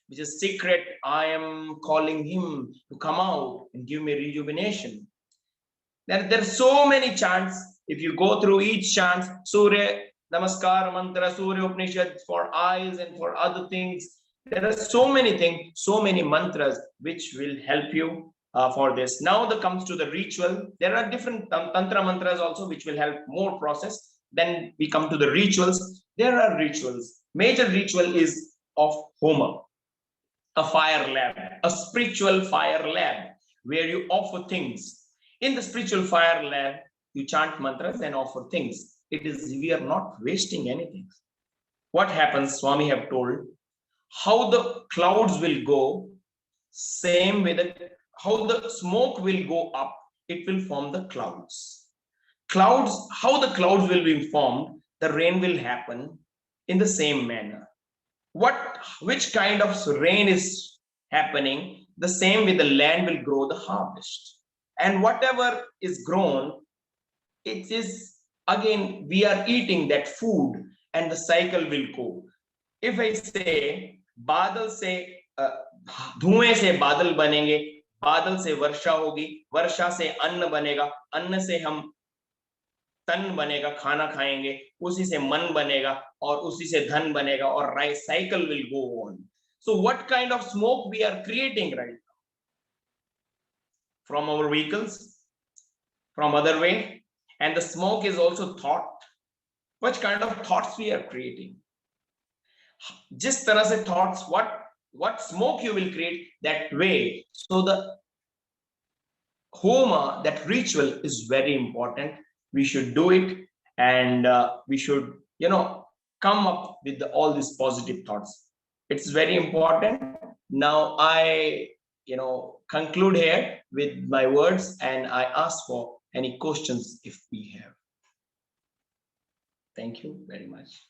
[SPEAKER 2] Which is secret. I am calling him to come out and give me rejuvenation. There are so many chants. If you go through each chant, Surya Namaskar mantra, Surya Upanishad for eyes and for other things. There are so many things, so many mantras which will help you for this. Now that comes to the ritual. There are different tantra mantras also which will help more process. Then we come to the rituals. There are rituals. Major ritual is of Homa, a fire lab, a spiritual fire lab, where you offer things. In the spiritual fire lab, you chant mantras and offer things. It is, we are not wasting anything. What happens, Swami have told, how the clouds will go, same with how the smoke will go up, it will form the clouds. Clouds, how the clouds will be formed, the rain will happen in the same manner. Which kind of rain is happening, the same way the land will grow the harvest. And whatever is grown, it is, again, we are eating that food and the cycle will go. If I say, बादल से धुएं से बादल बनेंगे, बादल से वर्षा होगी, वर्षा से अन्न बनेगा, अन्न से हम तन बनेगा, खाना खाएंगे, उसी से मन बनेगा और उसी से धन बनेगा और cycle will go on. So what kind of smoke we are creating right now? From our vehicles, from other way, and the smoke is also thought. Which kind of thoughts we are creating? जिस तरह से thoughts, what smoke you will create, that way. So the Homa, that ritual is very important. We should do it, and we should, come up with all these positive thoughts. It's very important. Now I, conclude here with my words, and I ask for any questions if we have. Thank you very much.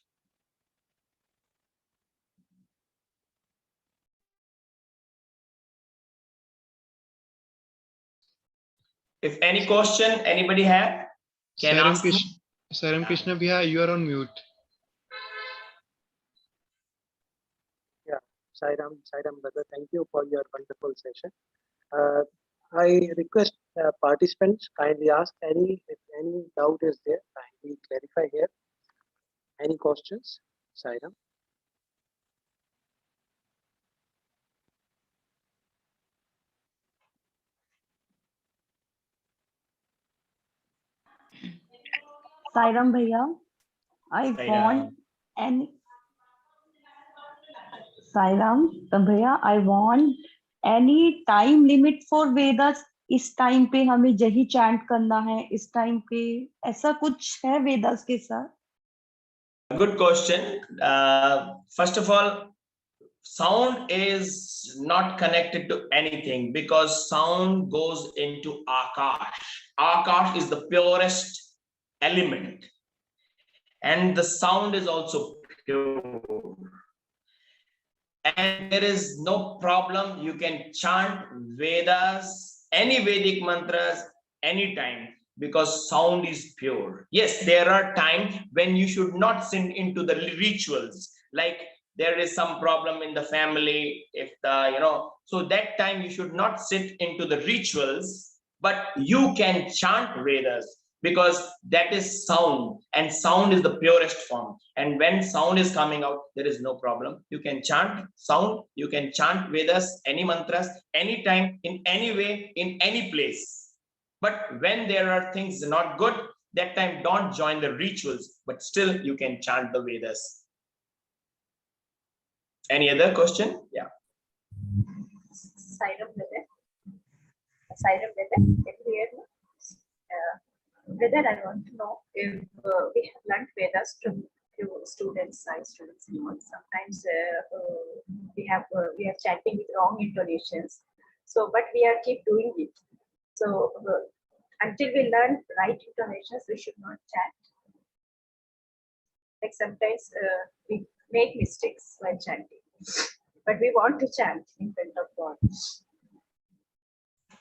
[SPEAKER 2] If any question anybody have, can ask.
[SPEAKER 3] Saram Krishna Bhaiya, you are on mute.
[SPEAKER 4] Yeah, Sairam brother, thank you for your wonderful session. I request participants kindly ask if any doubt is there, kindly clarify here. Any questions, Sairam?
[SPEAKER 5] Sairam Bhaiya, I want any time limit for Vedas. इस time पे हमें यही chant करना है, इस time पे ऐसा कुछ है वेदास के साथ?
[SPEAKER 2] Good question. First of all, sound is not connected to anything because sound goes into Akash. Akash is the purest element, and the sound is also pure. And there is no problem. You can chant Vedas, any Vedic mantras, anytime, because sound is pure. Yes, there are times when you should not sing into the rituals, like there is some problem in the family, if so that time you should not sit into the rituals, but you can chant Vedas, because that is sound, and sound is the purest form. And when sound is coming out, there is no problem. You can chant sound, you can chant Vedas, any mantras, anytime, in any way, in any place. But when there are things not good, that time don't join the rituals, but still you can chant the Vedas. Any other question? Yeah.
[SPEAKER 6] Sairam Brother, I want to know if we have learned Vedas from few students, science students. Sometimes we are chanting with wrong intonations. So, but we are keep doing it. So until we learn right intonations, we should not chant. Like sometimes we make mistakes while chanting, but we want to chant in front of God.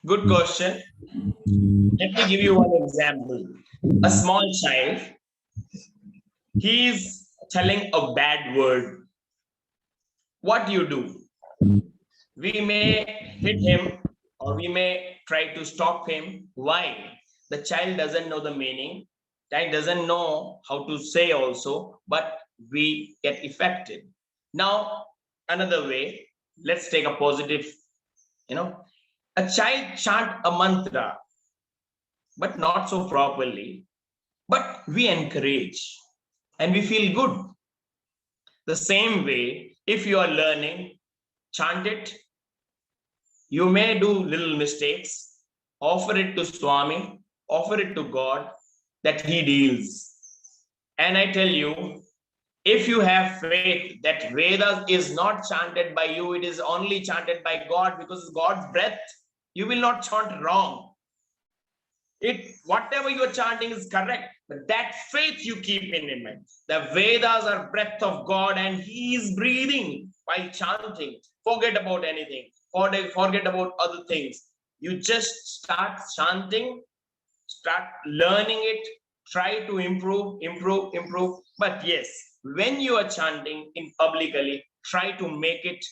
[SPEAKER 2] Good question. Let me give you one example. A small child, he is telling a bad word. What do you do? We may hit him, or we may try to stop him. Why? The child doesn't know the meaning. Child doesn't know how to say also, but we get affected. Now, another way, let's take a positive, a child chant a mantra, but not so properly, but we encourage and we feel good. The same way, if you are learning, chant it. You may do little mistakes, offer it to Swami, offer it to God, that he deals. And I tell you, if you have faith that Vedas is not chanted by you, it is only chanted by God, because it's God's breath, you will not chant wrong. Whatever you are chanting is correct, but that faith you keep in mind. The Vedas are breath of God, and he is breathing while chanting. Forget about anything. Forget about other things. You just start chanting, start learning it, try to improve. But yes, when you are chanting in publicly, try to make it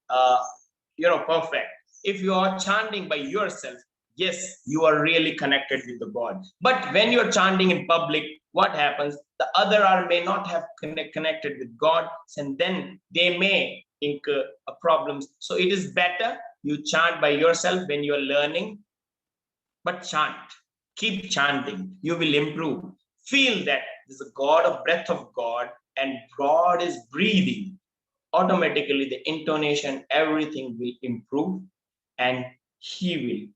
[SPEAKER 2] perfect. If you are chanting by yourself, yes, you are really connected with the God. But when you are chanting in public, what happens? The other may not have connected with God, and then they may incur problems. So it is better you chant by yourself when you are learning, but chant. Keep chanting. You will improve. Feel that there's a God, a breath of God, and God is breathing. Automatically, the intonation, everything will improve, and he will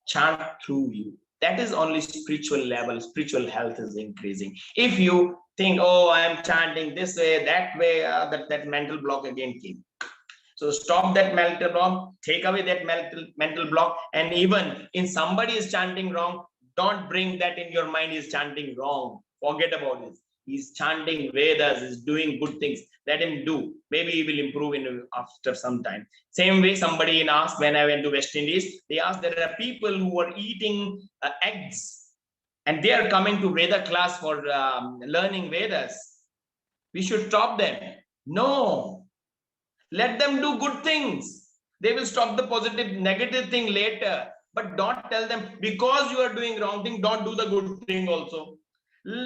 [SPEAKER 2] chant through you. That is only spiritual level. Spiritual health is increasing. If you think, oh, I am chanting this way, that way, that mental block again came. So stop that mental block, take away that mental block. And even in somebody is chanting wrong, don't bring that in your mind, he's chanting wrong. Forget about this. He's chanting Vedas, he's doing good things. Let him do. Maybe he will improve after some time. Same way, somebody asked when I went to West Indies, they asked, there are people who are eating eggs, and they are coming to Veda class for learning Vedas. We should stop them. No. Let them do good things. They will stop the negative thing later. But don't tell them, because you are doing wrong thing, don't do the good thing also.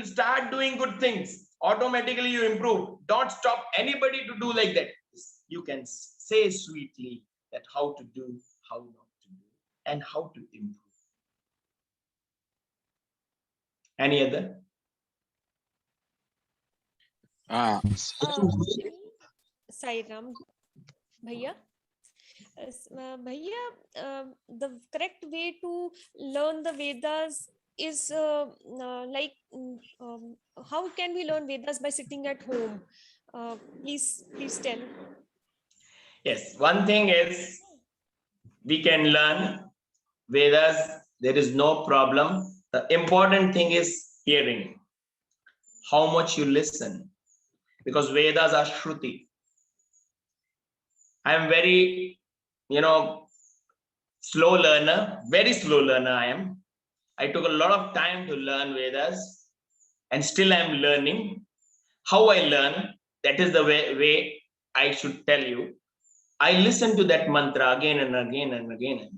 [SPEAKER 2] Start doing good things. Automatically you improve. Don't stop anybody to do like that. You can say sweetly that how to do, how not to do, and how to improve. Any other?
[SPEAKER 7] Sai Ram, Bhaiya. Bhaiya, the correct way to learn the Vedas is how can we learn Vedas by sitting at home? Please tell.
[SPEAKER 2] Yes, one thing is we can learn Vedas. There is no problem. The important thing is hearing. How much you listen, because Vedas are Shruti. I am very, slow learner, very slow learner I am. I took a lot of time to learn Vedas, and still I am learning. How I learn, that is the way I should tell you. I listen to that mantra again and again and again.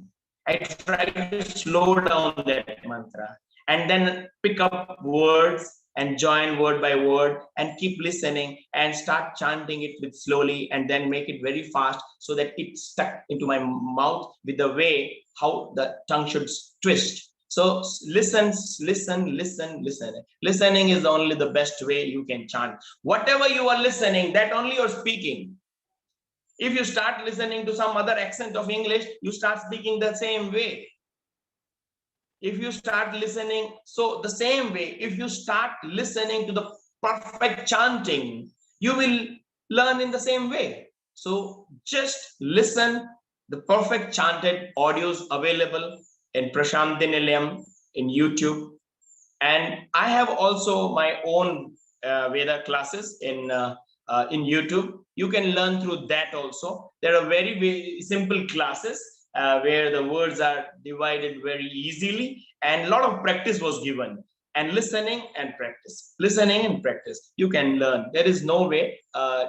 [SPEAKER 2] I try to slow down that mantra and then pick up words and join word by word and keep listening and start chanting it with slowly, and then make it very fast so that it's stuck into my mouth with the way how the tongue should twist. So listen. Listening is only the best way you can chant. Whatever you are listening, that only you're speaking. If you start listening to some other accent of English, you start speaking the same way. If you start listening, so the same way, if you start listening to the perfect chanting, you will learn in the same way. So just listen. The perfect chanted audios available in Prashanti Nilayam in YouTube. And I have also my own Veda classes in YouTube. You can learn through that also. There are very simple classes where the words are divided very easily, and a lot of practice was given. And listening and practice. You can learn. There is no way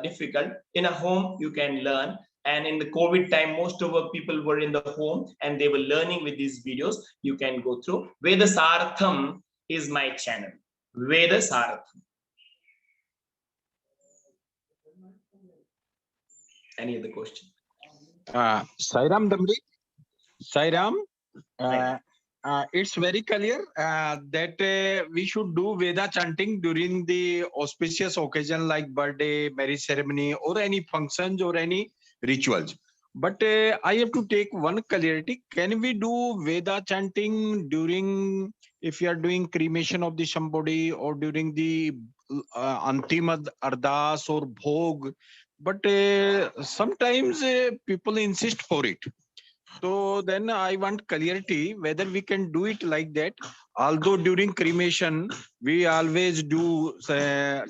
[SPEAKER 2] difficult. In a home, you can learn. And in the COVID time, most of our people were in the home and they were learning with these videos. You can go through. Vedasartham is my channel. Vedasartham. Any other question?
[SPEAKER 8] Sai Ram, Damrik. Sai Ram. It's very clear that we should do Veda chanting during the auspicious occasion like birthday, marriage ceremony, or any functions or any rituals. But I have to take one clarity. Can we do Veda chanting during, if you are doing cremation of the somebody, or during the Antim Ardas or Bhog? But sometimes people insist for it. So then I want clarity whether we can do it like that. Although during cremation, we always do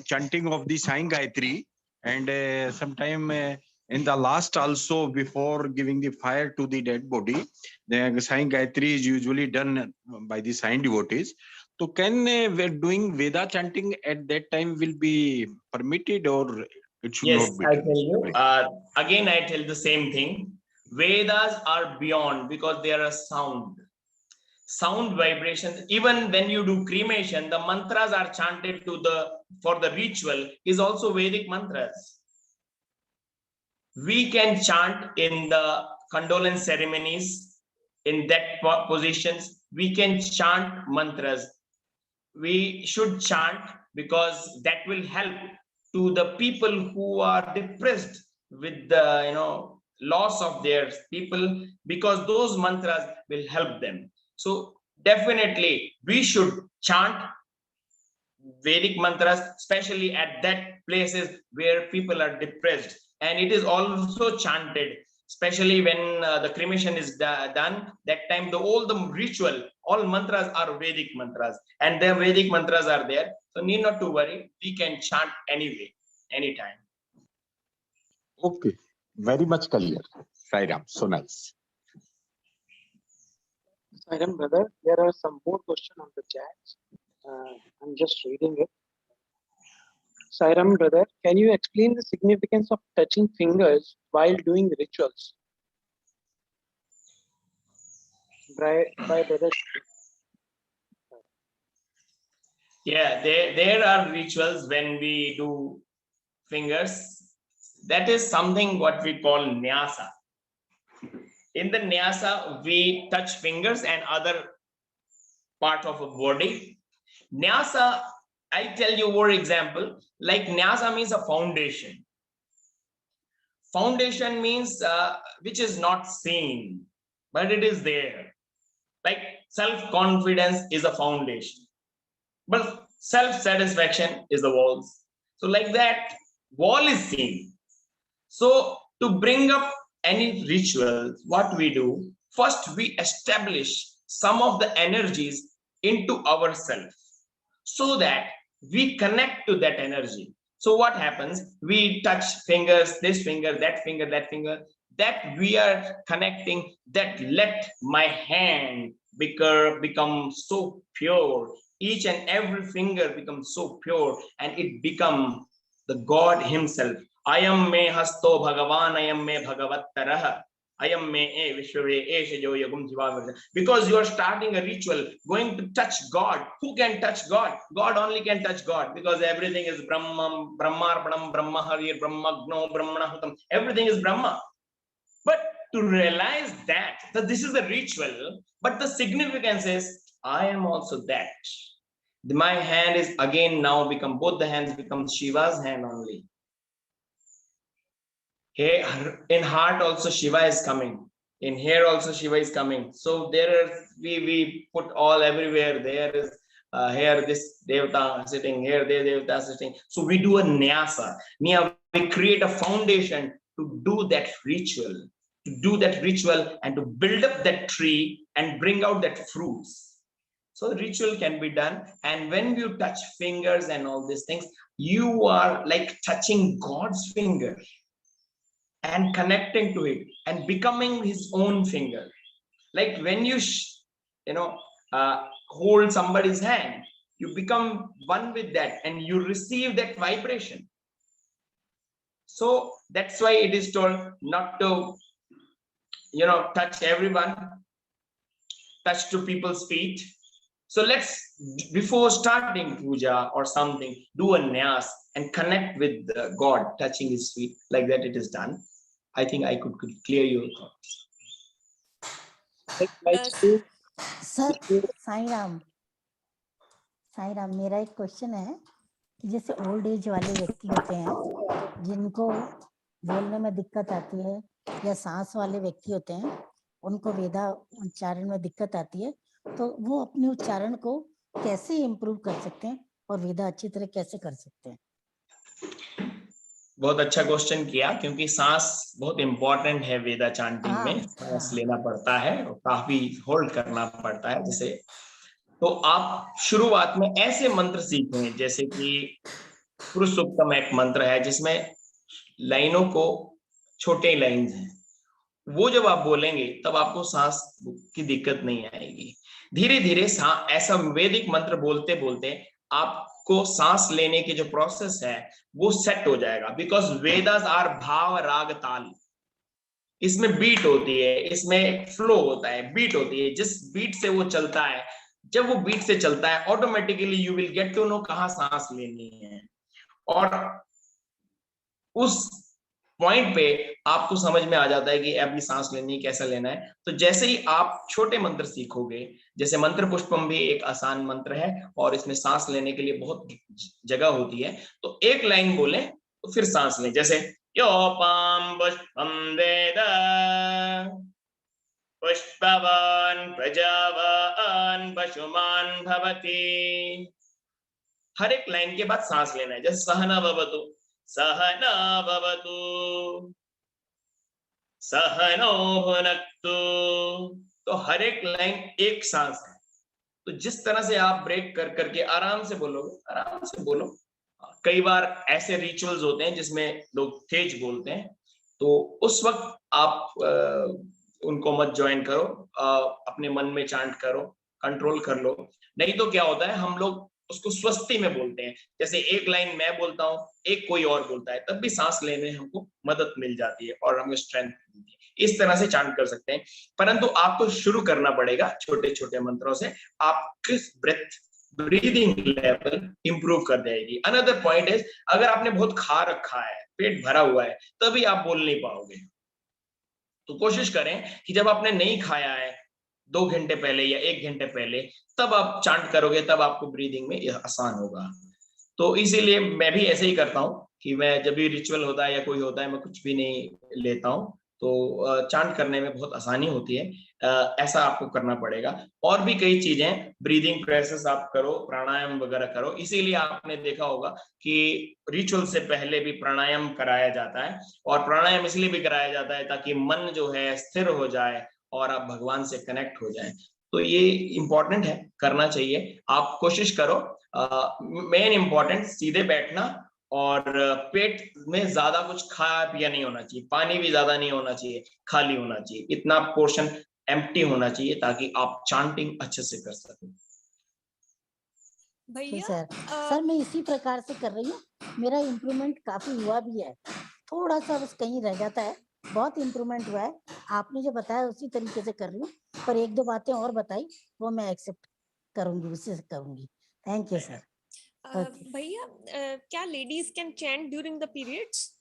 [SPEAKER 8] chanting of the Sai Gayatri, and sometime in the last also, before giving the fire to the dead body, the Sai Gayatri is usually done by the Sai devotees. So can we're doing Veda chanting at that time will be permitted, or it should
[SPEAKER 2] Yes,
[SPEAKER 8] not be
[SPEAKER 2] I
[SPEAKER 8] done?
[SPEAKER 2] tell you. Again, I tell the same thing. Vedas are beyond because they are a sound vibrations. Even when you do cremation, the mantras are chanted for the ritual is also Vedic mantras. We can chant in the condolence ceremonies, in that positions. We can chant mantras. We should chant because that will help to the people who are depressed with the loss of their people, because those mantras will help them. So definitely we should chant Vedic mantras, especially at that places where people are depressed. And it is also chanted, especially when the cremation is done. That time, all the ritual, all mantras are Vedic mantras, and the Vedic mantras are there. So need not to worry. We can chant anyway, anytime.
[SPEAKER 8] Okay, very much clear. Sairam, so nice.
[SPEAKER 4] Sairam brother, there are some more questions on the chat. I'm just reading it. Sairam brother, can you explain the significance of touching fingers while doing rituals? By brother.
[SPEAKER 2] Yeah, there are rituals when we do fingers. That is something what we call nyasa. In the nyasa, we touch fingers and other part of a body. Nyasa, I tell you one example, like nyasa means a foundation. Foundation means which is not seen, but it is there. Like self-confidence is a foundation, but self-satisfaction is the walls. So like that, wall is seen. So to bring up any rituals, what we do, first we establish some of the energies into ourselves so that we connect to that energy. So what happens? We touch fingers, this finger, that finger, that finger, that we are connecting, that let my hand become so pure. Each and every finger becomes so pure, and it become the God himself. Ayam me hasto bhagavan, ayam me bhagavattarah. Ayam me e vishwave esha jo yagum jiva. Because you are starting a ritual, going to touch God. Who can touch God? God only can touch God, because everything is Brahma, Brahmarpanam, Brahma Harir, Brahmagno, Brahmanahutam. Everything is Brahma. But to realize that this is a ritual, but the significance is I am also that. My hand is again now become, both the hands become Shiva's hand only. Here in heart also Shiva is coming. In here also Shiva is coming. So there is, we put all everywhere. There is here this Devata sitting, here there Devata sitting. So we do a nyasa. We create a foundation to do that ritual. And to build up that tree and bring out that fruits. So the ritual can be done. And when you touch fingers and all these things, you are like touching God's finger and connecting to it and becoming his own finger. Like when you hold somebody's hand, you become one with that and you receive that vibration. So that's why it is told not to touch everyone, touch to people's feet. So let's, before starting puja or something, do a nyas and connect with God, touching his feet. Like that it is done. I think I could clear your thoughts.
[SPEAKER 4] Like
[SPEAKER 9] sir Sai Ram मेरा एक question है कि जैसे old age वाले व्यक्ति होते हैं जिनको बोलने में दिक्कत आती है, या सांस वाले व्यक्ति होते हैं उनको वेदा उच्चारण में दिक्कत आती है, तो वो अपने उच्चारण को कैसे इम्प्रूव कर सकते हैं और वेदा अच्छी तरह कैसे कर सकते हैं?
[SPEAKER 2] बहुत अच्छा क्वेश्चन किया, क्योंकि सांस बहुत इंपॉर्टेंट है वेदा चांटिंग में। सांस लेना पड़ता है और काफी होल्ड करना पड़ता है। जैसे तो आप शुरुआत में ऐसे मंत्र सीखें, जैसे कि पुरुष सूक्तम एक मंत्र है जिसमें लाइनों को छोटे लाइन्स हैं, वो जब आप बोलेंगे तब आपको सांस की दिक्कत नहीं आएगी। धीरे धीरे ऐसा वैदिक मंत्र बोलते बोलते आपको सांस लेने की जो प्रोसेस है वो सेट हो जाएगा। बिकॉज वेदास आर भाव राग ताल, इसमें बीट होती है, इसमें फ्लो होता है, बीट होती है। जिस बीट से वो चलता है, जब वो बीट से चलता है automatically you will get to know कहाँ सांस लेनी है, और उस पॉइंट पे आपको समझ में आ जाता है कि अभी सांस लेनी कैसा लेना है। तो जैसे ही आप छोटे मंत्र सीखोगे, जैसे मंत्र पुष्पम भी एक आसान मंत्र है और इसमें सांस लेने के लिए बहुत जगह होती है, तो एक लाइन बोले तो फिर सांस लें। जैसे योपाम पुष्पम वेद पुष्पवान प्रजावान पशुमान भवति, हर एक लाइन के बाद सांस लेना है। जैसे सहना भवतु सहना भवतु सहनो भुनक्तु, तो हर एक लाइन एक सांस है। तो जिस तरह से आप ब्रेक कर करके आराम से बोलोगे, आराम से बोलो। कई बार ऐसे रिचुअल्स होते हैं जिसमें लोग तेज बोलते हैं, तो उस वक्त आप उनको मत ज्वाइन करो, अपने मन में चांट करो, कंट्रोल कर लो। नहीं तो क्या होता है, हम लोग उसको स्वस्ति में बोलते हैं। जैसे एक लाइन मैं बोलता हूँ, एक कोई और बोलता है, तब भी सांस लेने में हमको मदद मिल जाती है और हमें स्ट्रेंथ मिलती है। इस तरह से चांट कर सकते हैं, परंतु आपको शुरू करना पड़ेगा छोटे छोटे मंत्रों से। आपकी ब्रीदिंग लेवल इंप्रूव कर देगी। अनदर पॉइंट इज, अगर आपने बहुत खा रखा है, पेट भरा हुआ है, तभी आप बोल नहीं पाओगे। तो कोशिश करें कि जब आपने नहीं खाया है 2 घंटे पहले या 1 घंटे पहले, तब आप चांट करोगे, तब आपको ब्रीदिंग में यह आसान होगा। तो इसीलिए मैं भी ऐसे ही करता हूँ कि मैं जब भी रिचुअल होता है या कोई होता है, मैं कुछ भी नहीं लेता हूँ, तो चांट करने में बहुत आसानी होती है। ऐसा आपको करना पड़ेगा। और भी कई चीजें, ब्रीदिंग प्रोसेस आप करो, प्राणायाम वगैरह करो। इसीलिए आपने देखा होगा कि रिचुअल से पहले भी प्राणायाम कराया जाता है, और प्राणायाम इसलिए भी कराया जाता है ताकि मन जो है स्थिर हो जाए और आप भगवान से कनेक्ट हो जाएं। तो ये इंपॉर्टेंट है, करना चाहिए। आप कोशिश करो। मेन इंपॉर्टेंट सीधे बैठना, और पेट में ज्यादा कुछ खाया पिया नहीं होना चाहिए, पानी भी ज्यादा नहीं होना चाहिए, खाली होना चाहिए। इतना पोर्शन एम्प्टी होना चाहिए ताकि आप चांटिंग अच्छे से कर सकें।
[SPEAKER 9] भैया सर मैं इसी प्रकार से कर रही हूँ, मेरा इम्प्रूवमेंट काफी हुआ भी है। थोड़ा सा बस कहीं रह जाता है, बहुत इम्प्रूवमेंट हुआ है। आपने जो बताया उसी तरीके से कर रही हूँ, पर 1-2 बातें और बताई वो मैं एक्सेप्ट करूंगी, उसी से करूंगी। Thank you sir.
[SPEAKER 7] भैया क्या ladies can chant during the periods?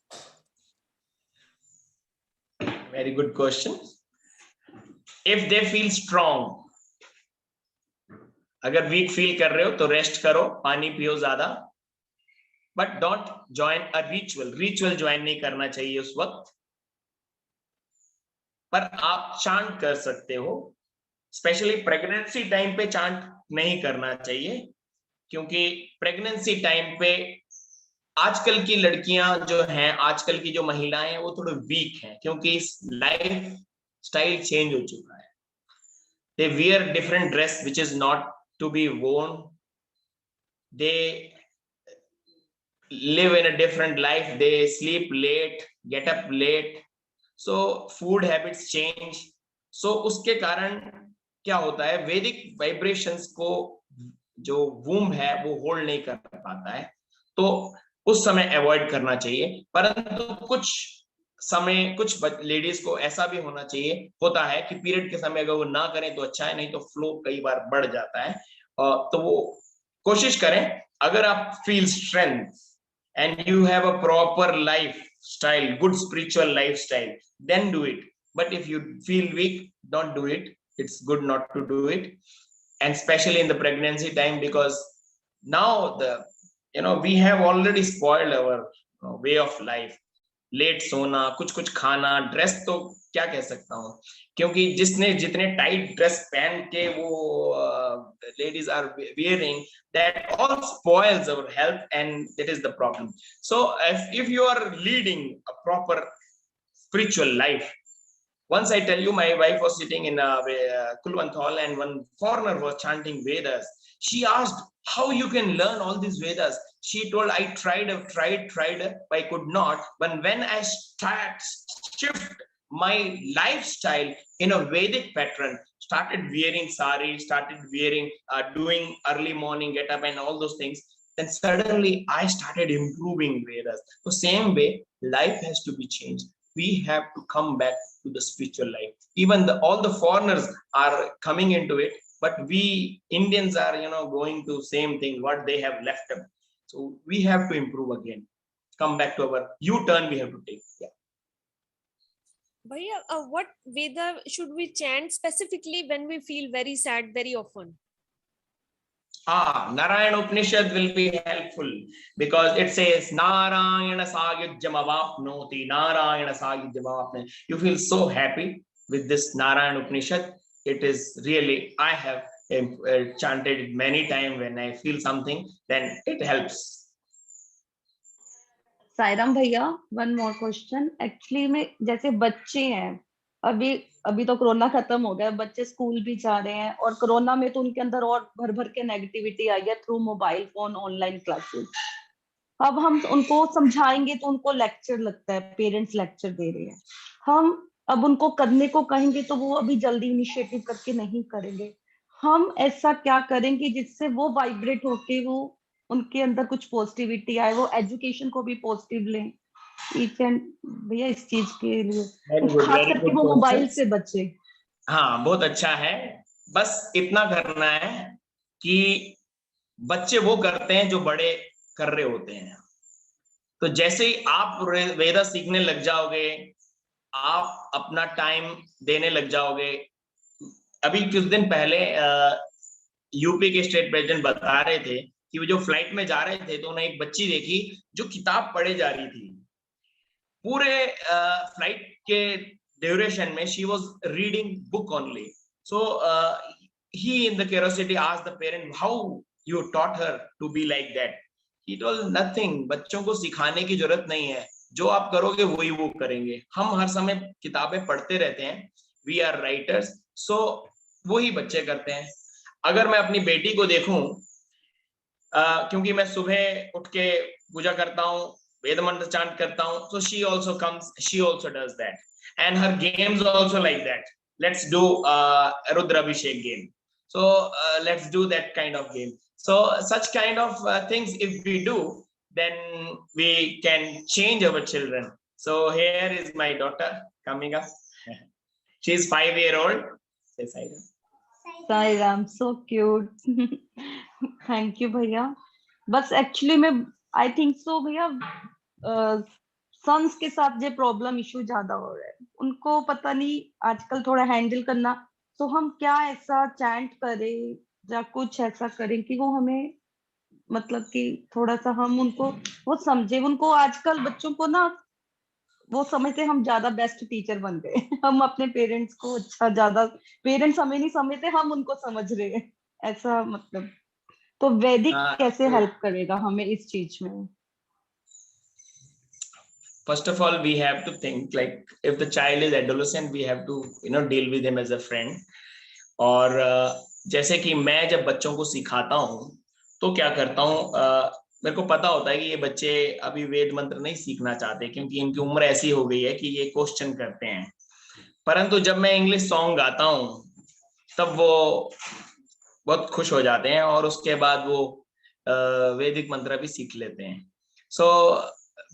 [SPEAKER 2] Very good question. If they feel strong, अगर वीक फील कर रहे हो तो रेस्ट करो, पानी पियो ज्यादा, but don't join a ritual. Ritual join नहीं करना चाहिए उस वक्त, पर आप चांट कर सकते हो। स्पेशली प्रेगनेंसी टाइम पे चांट नहीं करना चाहिए, क्योंकि प्रेगनेंसी टाइम पे आजकल की लड़कियां जो हैं, आजकल की जो महिलाएं हैं, वो थोड़े वीक हैं, क्योंकि लाइफ स्टाइल चेंज हो चुका है। They wear different dress which is not to be worn. They live in a different life. They sleep late, get up late. So food habits change. So उसके कारण क्या होता है, वैदिक वाइब्रेशंस को जो वूम है वो होल्ड नहीं कर पाता है, तो उस समय अवॉइड करना चाहिए। परंतु कुछ समय कुछ लेडीज को ऐसा भी होना चाहिए, होता है कि पीरियड के समय अगर वो ना करें तो अच्छा है, नहीं तो फ्लो कई बार बढ़ जाता है। तो वो कोशिश करें। अगर आप feel strength and you have a proper lifestyle, good spiritual lifestyle, then do it. But if you feel weak, don't do it, it's good not to do it, and especially in the pregnancy time, because now we have already spoiled our way of life. Late सोना, कुछ कुछ खाना, dress तो क्या कह सकता हूँ, क्योंकि जितने टाइट ड्रेस पहन के वो ladies are wearing, that all spoils our health, and that is the problem. So if you are leading a proper spiritual life, once I tell you, my wife was sitting in a Kulwant hall, and one foreigner was chanting Vedas. She asked, how you can learn all these Vedas? She told, I tried, but I could not. But when I shift my lifestyle in a Vedic pattern, started wearing sari, started wearing, doing early morning get up and all those things, then suddenly I started improving Vedas. So same way, life has to be changed. We have to come back to the spiritual life. Even all the foreigners are coming into it, but we Indians are, going to same thing what they have left them. So we have to improve again. Come back to our U-turn we have to take. Yeah.
[SPEAKER 7] Bhaiya, what Veda should we chant specifically when we feel very sad very often?
[SPEAKER 2] Narayana Upanishad will be helpful, because it says Narayana Sayujjam Avapnoti, Narayana Sayujjam Avapnoti. You feel so happy with this Narayana Upanishad. It is really, I have chanted it many times. When I feel something, then it helps.
[SPEAKER 5] Sairam भैया, one more question. Actually में जैसे बच्चे हैं, अभी तो corona खत्म हो गया, बच्चे स्कूल भी जा रहे हैं, और कोरोना में तो उनके अंदर और भर के नेगेटिविटी आई है through mobile phone, online classes. अब हम उनको समझाएंगे तो उनको लेक्चर लगता है, पेरेंट्स लेक्चर दे रहे हैं. हम अब उनको करने को कहेंगे तो वो अभी जल्दी इनिशिएटिव करके नहीं करेंगे. हम ऐसा क्या करेंगे जिससे वो वाइब्रेट होके वो उनके अंदर कुछ पॉजिटिविटी आए, वो एजुकेशन को भी पॉजिटिव लें. भैया इस चीज के लिए खास करके वो मोबाइल से बचे.
[SPEAKER 2] हाँ, बहुत अच्छा है. बस इतना करना है कि बच्चे वो करते हैं जो बड़े कर रहे होते हैं. तो जैसे ही आप वेदा सीखने लग जाओगे, आप अपना टाइम देने लग जाओगे. अभी कुछ दिन पहले यूपी के स्टेट प्रेसिडेंट बता रहे थे कि वो जो फ्लाइट में जा रहे थे तो उन्हें एक बच्ची देखी जो किताब पढ़े जा रही थी. पूरे फ्लाइट के ड्यूरेशन में she was reading book only. So he in the curiosity asked the parent, how you taught her to be like that? He told, nothing. बच्चों को सिखाने की जरूरत नहीं है, जो आप करोगे वही वो करेंगे. हम हर समय किताबें पढ़ते रहते हैं. We are writers, so वही बच्चे करते हैं. अगर मैं अपनी बेटी को देखूं, क्योंकि मैं सुबह उठ के पूजा करता हूँ, वेद मंत्र चांट करता हूँ, so she also comes, she also does that, and her games also like that. Let's do Rudra Abhishek game. So let's do that kind of game. So such kind of things if we do, then we can change our children. So here is my daughter coming up. She is 5-year-old. Say Sairam.
[SPEAKER 5] Sairam, so cute. Thank you भैया. बस actually में I think so भैया sons के साथ ये problem issue ज्यादा हो रहा है. उनको पता नहीं आजकल थोड़ा हैंडल करना. तो हम क्या ऐसा चैंट करें या कुछ ऐसा करें कि वो हमें मतलब कि थोड़ा सा हम उनको वो समझे. उनको आजकल बच्चों को ना वो समझते हम ज्यादा बेस्ट टीचर बन गए. हम अपने पेरेंट्स को अच्छा, ज्यादा पेरेंट्स हमें नहीं समझते, हम उनको समझ रहे हैं ऐसा. मतलब तो वैदिक कैसे हेल्प करेगा हमें इस चीज में?
[SPEAKER 2] First of all, we have to think like if the child is adolescent, we have to deal with him as a friend. और जैसे कि मैं जब बच्चों को सिखाता हूँ तो क्या करता हूँ, मेरे को पता होता है कि ये बच्चे अभी वेद मंत्र नहीं सीखना चाहते क्योंकि इनकी उम्र ऐसी हो गई है कि ये क्वेश्चन करते हैं. परंतु जब मैं इंग्लिश सॉन्ग गाता हूँ तब वो बहुत खुश हो जाते हैं और उसके बाद वो वैदिक मंत्र भी सीख लेते हैं. सो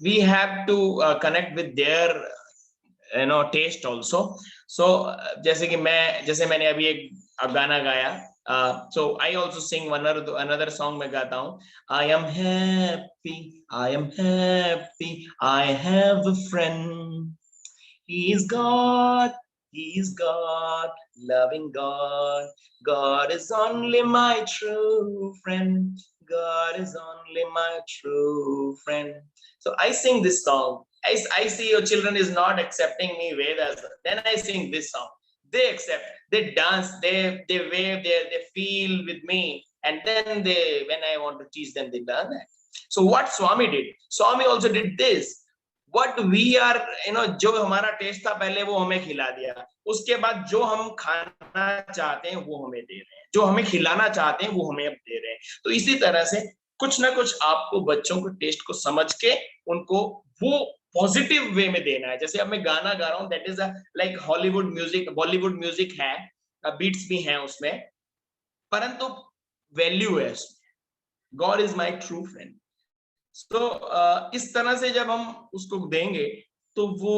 [SPEAKER 2] we have to connect with their taste also. So जैसे कि जैसे मैंने अभी एक गाना गाया, so I also sing another song मैं गाता हूँ. I am happy, I have a friend, he is God, He is God, loving God. God is only my true friend. God is only my true friend. So I sing this song. I see your children is not accepting me Vedas. Then I sing this song. They accept, they dance, they wave, they feel with me. And then when I want to teach them, they learn that. So what Swami did, Swami also did this. What we are, जो हमारा test था पहले वो हमें खिला दिया, उसके बाद जो हम खाना चाहते हैं वो हमें दे रहे हैं, जो हमें खिलाना चाहते हैं वो हमें अब दे रहे हैं. तो इसी तरह से कुछ ना कुछ आपको बच्चों को टेस्ट को समझ के उनको वो पॉजिटिव वे में देना है. जैसे अब मैं गाना गा रहा हूँ, that is like Hollywood music, Bollywood music है, बीट्स भी हैं उसमें, परंतु वैल्यू है उसमें. God is my true friend. तो इस तरह से जब हम उसको देंगे तो वो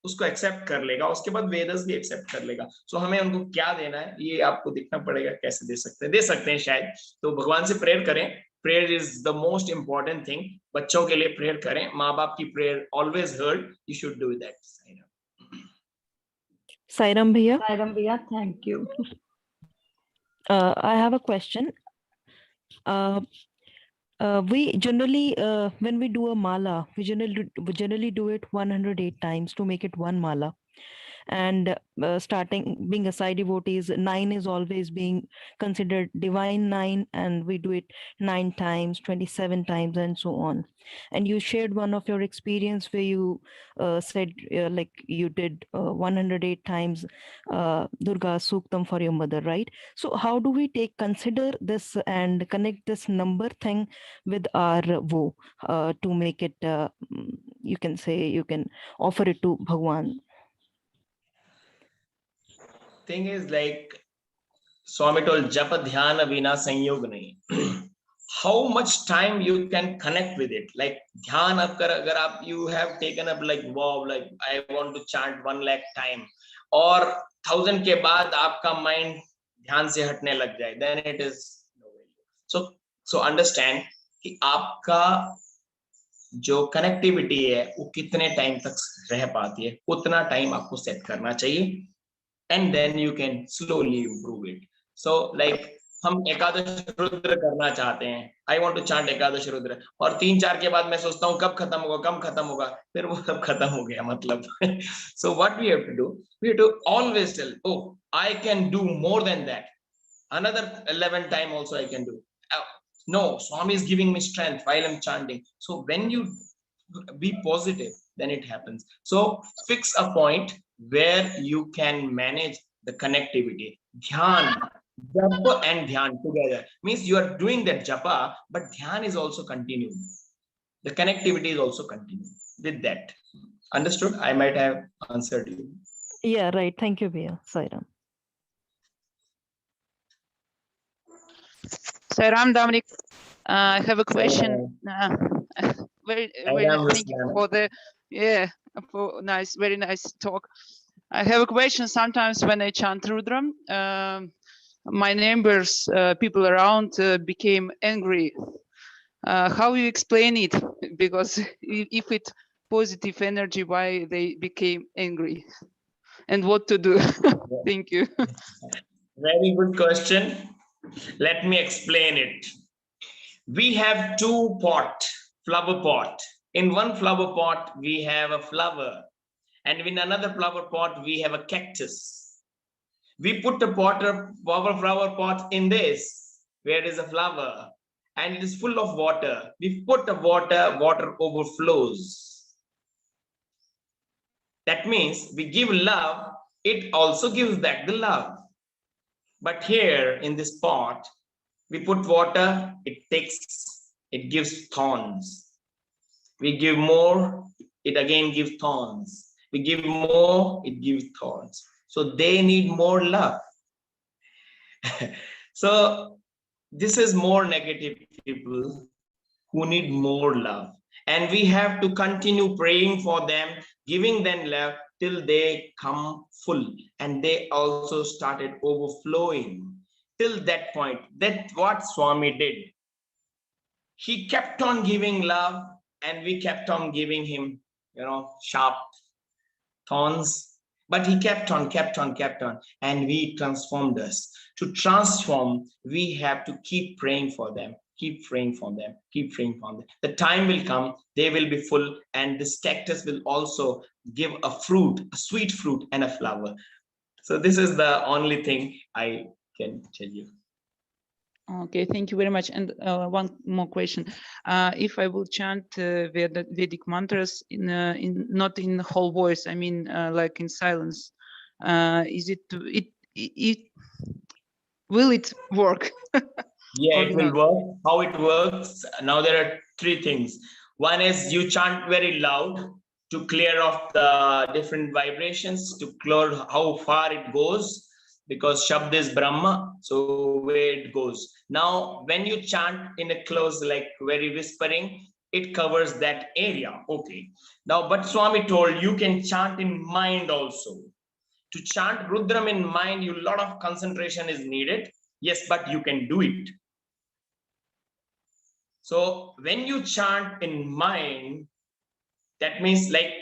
[SPEAKER 2] उसको एक्सेप्ट कर लेगा, उसके बाद वेदस भी एक्सेप्ट कर लेगा. सो हमें उनको क्या देना है ये आपको दिखना पड़ेगा, कैसे दे सकते हैं शायद. तो भगवान से प्रेयर करें. Prayer is the most important thing. बच्चों के लिए प्रेयर करें. माँ बाप की prayer always heard. You should do that.
[SPEAKER 10] Sairam bhaiya.
[SPEAKER 5] Sairam bhaiya, thank you.
[SPEAKER 10] I have a question. We generally, when we do a mala, we generally do it 108 times to make it one mala. And starting being a Sai devotees, 9 is always being considered divine 9, and we do it 9 times, 27 times, and so on. And you shared one of your experience where you said like you did 108 times Durga Suktam for your mother, right? So how do we consider this and connect this number thing with our wo to make it, you can say, you can offer it to Bhagwan?
[SPEAKER 2] Thing is, like Swami told, japa dhyana vina sanyog nahi. How much time you can connect with it? Like dhyan agar aap you have taken up like wow, like I want to chant 1 lakh time, or 1000 के बाद आपका mind ध्यान से हटने लग जाए, then it is no value. So understand कि आपका जो कनेक्टिविटी है वो कितने टाइम तक रह पाती है, उतना टाइम आपको सेट करना चाहिए. And then you can slowly improve it. So like हम एकादश रुद्र करना चाहते हैं, I want to chant एकादश रुद्र, और 3-4 के बाद मैं सोचता हूँ कब खत्म होगा, फिर वो कब खत्म हो गया मतलब. So what we have to do, we have to always tell, oh, I can do more than that. Another 11 time also I can do. No, Swami is giving me strength while I'm chanting. So when you be positive, then it happens. So fix a point where you can manage the connectivity. Dhyan, japa and dhyan together means you are doing that japa, but dhyan is also continuing. The connectivity is also continuing with that. Understood? I might have answered you.
[SPEAKER 10] Yeah, right. Thank you, Bhaiya. Sairam.
[SPEAKER 11] Sairam, Damrik, I have a question. Very thank you for the very nice talk. I have a question. Sometimes when I chant Rudram, my neighbors, people around became angry. How you explain it? Because if it's positive energy, why they became angry? And what to do? Thank you.
[SPEAKER 2] Very good question. Let me explain it. We have 2 flower pot. In one flower pot, we have a flower. And in another flower pot, we have a cactus. We put a flower pot in this, where is a flower, and it is full of water. We put the water overflows. That means we give love, it also gives back the love. But here in this pot, we put water, it gives thorns. We give more, it again gives thorns. We give more, it gives thorns. So they need more love. So this is more negative people who need more love. And we have to continue praying for them, giving them love till they come full. And they also started overflowing till that point. That's what Swami did. He kept on giving love, and we kept on giving him, sharp thorns. But he kept on, and we transformed us. To transform, we have to keep praying for them, keep praying for them, keep praying for them. The time will come, they will be full, and this cactus will also give a fruit, a sweet fruit and a flower. So this is the only thing I can tell you.
[SPEAKER 11] Okay, thank you very much. And one more question: if I will chant Vedic mantras in not in whole voice, I mean like in silence, is it will it work?
[SPEAKER 2] Yeah,
[SPEAKER 11] Or
[SPEAKER 2] it will
[SPEAKER 11] not?
[SPEAKER 2] work. How it works? Now there are three things. One is you chant very loud to clear off the different vibrations, to clear how far it goes, because Shabd is Brahma, so where it goes. Now, when you chant in a close, like very whispering, it covers that area. Okay. Now, but Swami told you can chant in mind also. To chant Rudram in mind, a lot of concentration is needed. Yes, but you can do it. So when you chant in mind, that means like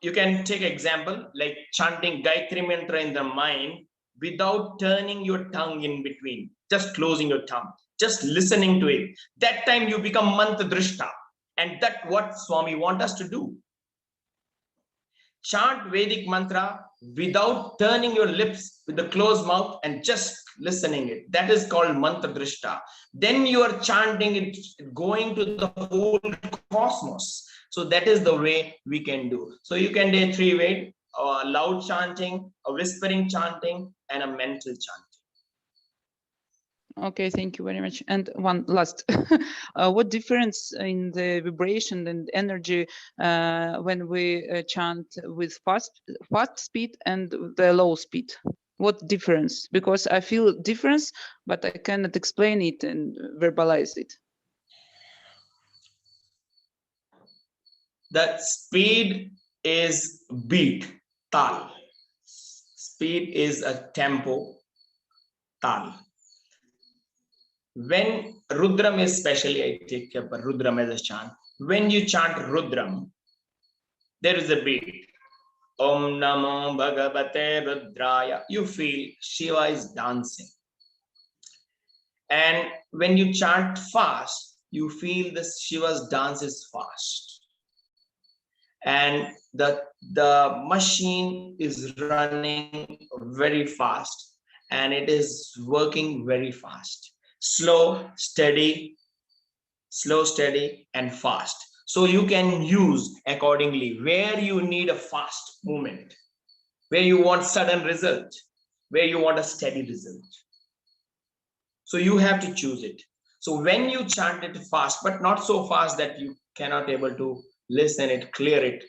[SPEAKER 2] you can take example like chanting Gayatri mantra in the mind without turning your tongue in between, just closing your tongue, just listening to it. That time you become mantra drishta, and that's what Swami wants us to do. Chant Vedic mantra without turning your lips with the closed mouth and just listening it. That is called mantra drishta. Then you are chanting it, going to the whole cosmos. So that is the way we can do. So you can do 3 ways: loud chanting, a whispering chanting, and a mental chanting.
[SPEAKER 11] Okay, thank you very much. And one last, what difference in the vibration and energy when we chant with fast speed and the low speed? What difference? Because I feel difference, but I cannot explain it and verbalize it.
[SPEAKER 2] The speed is beat, tal. Speed is a tempo, tal. When Rudram is, especially I take up Rudram as a chant. When you chant Rudram, there is a beat. Om Namo Bhagavate Rudraya. You feel Shiva is dancing. And when you chant fast, you feel the Shiva's dance is fast. And the machine is running very fast, and it is working very fast. Slow, steady, and fast. So you can use accordingly where you need a fast movement, where you want sudden result, where you want a steady result. So you have to choose it. So when you chant it fast, but not so fast that you cannot able to listen it, clear it.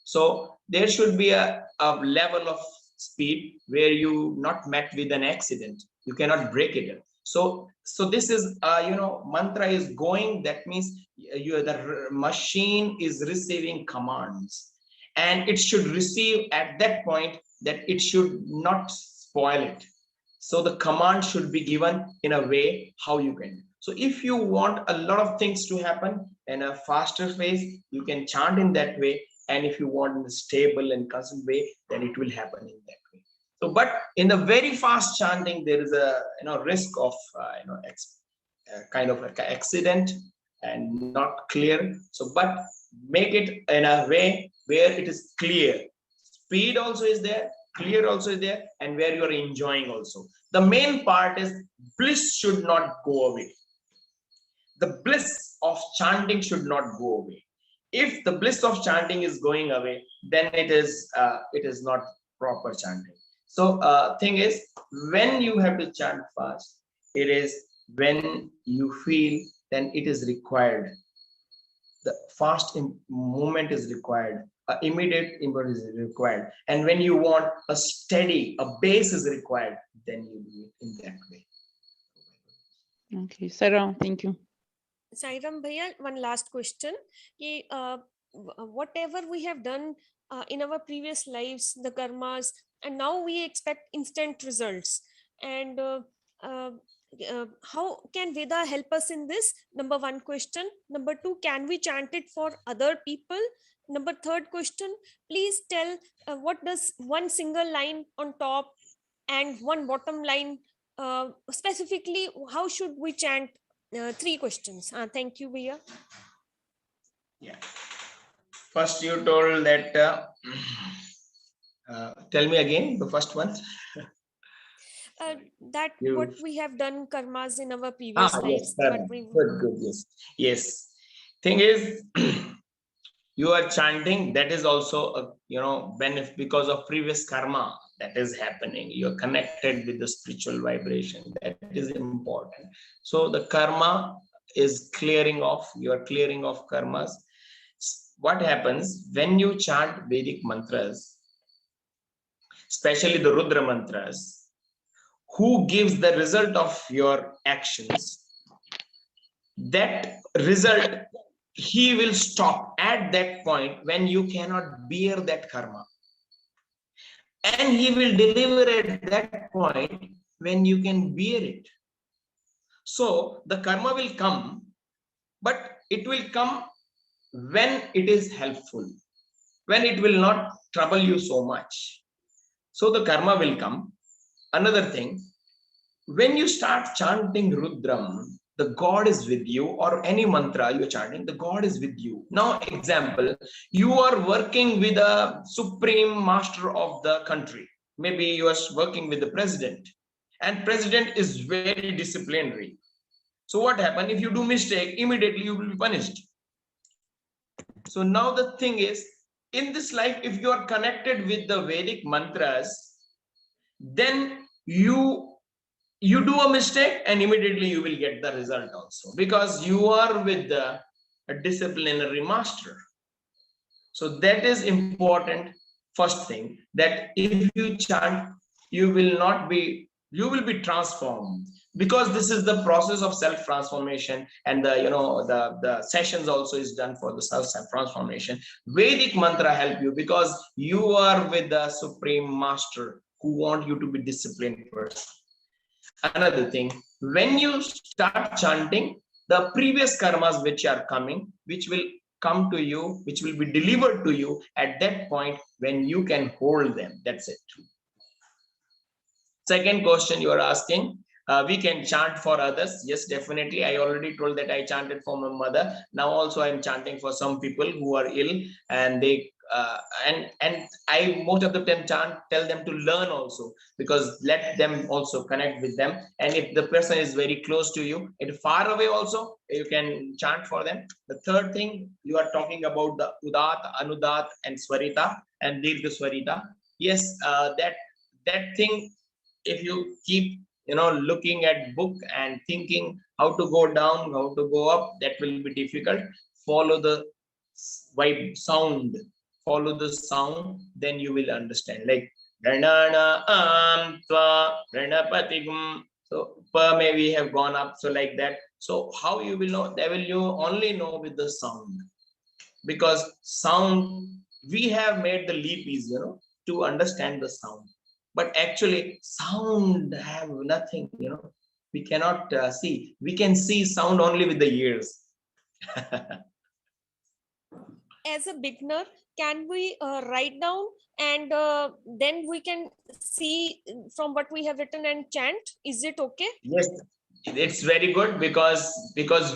[SPEAKER 2] So there should be a level of speed where you not met with an accident. You cannot break it. So this is, mantra is going. That means the machine is receiving commands, and it should receive at that point that it should not spoil it. So the command should be given in a way how you can. So if you want a lot of things to happen in a faster phase, you can chant in that way. And if you want in a stable and constant way, then it will happen in that way. So, but in the very fast chanting, there is a risk of kind of like an accident and not clear. So, but make it in a way where it is clear. Speed also is there, clear also is there, and where you are enjoying also. The main part is bliss should not go away. The bliss of chanting should not go away. If the bliss of chanting is going away, then it is not proper chanting. So thing is, when you have to chant fast, it is when you feel then it is required. The fast movement is required. Immediate input is required. And when you want a steady, a base is required, then you do it in that way.
[SPEAKER 11] Okay, Sarah, thank you.
[SPEAKER 7] Sairam Bhaiya, one last question. Whatever we have done in our previous lives, the karmas, and now we expect instant results. And how can Veda help us in this? Number one question. Number two, can we chant it for other people? Number third question, please tell what does one single line on top and one bottom line, specifically how should we chant 3 questions? Thank you, Bhaiya.
[SPEAKER 2] Yeah. First you told that, tell me again the first one.
[SPEAKER 7] That
[SPEAKER 2] You-
[SPEAKER 7] what we have done karmas in our previous
[SPEAKER 2] Yes,
[SPEAKER 7] lives.
[SPEAKER 2] karma. Good, yes. Yes. Thing is, you are chanting, that is also a, benefit because of previous karma that is happening. You are connected with the spiritual vibration. That is important. So the karma is clearing off. You are clearing off karmas. What happens when you chant Vedic mantras, especially the Rudra mantras, who gives the result of your actions? That result, he will stop at that point when you cannot bear that karma. And he will deliver at that point when you can bear it. So the karma will come, but it will come when it is helpful, when it will not trouble you so much. So the karma will come. Another thing, when you start chanting Rudram, the God is with you, or any mantra you're chanting, the God is with you. Now, example, you are working with a supreme master of the country. Maybe you are working with the president, and president is very disciplinary. So what happens if you do mistake? Immediately you will be punished. So now the thing is, in this life, if you are connected with the Vedic mantras, then you do a mistake and immediately you will get the result also, because you are with a disciplinary master. So that is important. First thing, that if you chant, you will be transformed, because this is the process of self transformation, and the sessions also is done for the self transformation. Vedic mantra help you because you are with the supreme master who want you to be disciplined person. Another thing, when you start chanting, the previous karmas which are coming, which will come to you, which will be delivered to you at that point when you can hold them. That's it. Second question you are asking, we can chant for others. Yes, definitely. I already told that I chanted for my mother. Now also I'm chanting for some people who are ill, and they and I most of the time tell them to learn also, because let them also connect with them. And if the person is very close to you, and far away also, you can chant for them. The third thing, you are talking about the Udat, Anudat, and Swarita and Dirgha Swarita. Yes, that thing, if you keep looking at book and thinking how to go down, how to go up, that will be difficult. Follow the vibe sound, follow the sound, then you will understand. Like Dhanana am tva Dhanapatigum. So pa may we have gone up, so like that. So how you will know? That will you only know with the sound, because sound, we have made the leap easy, to understand the sound. But actually, sound have nothing, we cannot see. We can see sound only with the ears.
[SPEAKER 7] As a beginner, can we write down and then we can see from what we have written and chant? Is it okay?
[SPEAKER 2] Yes, it's very good, because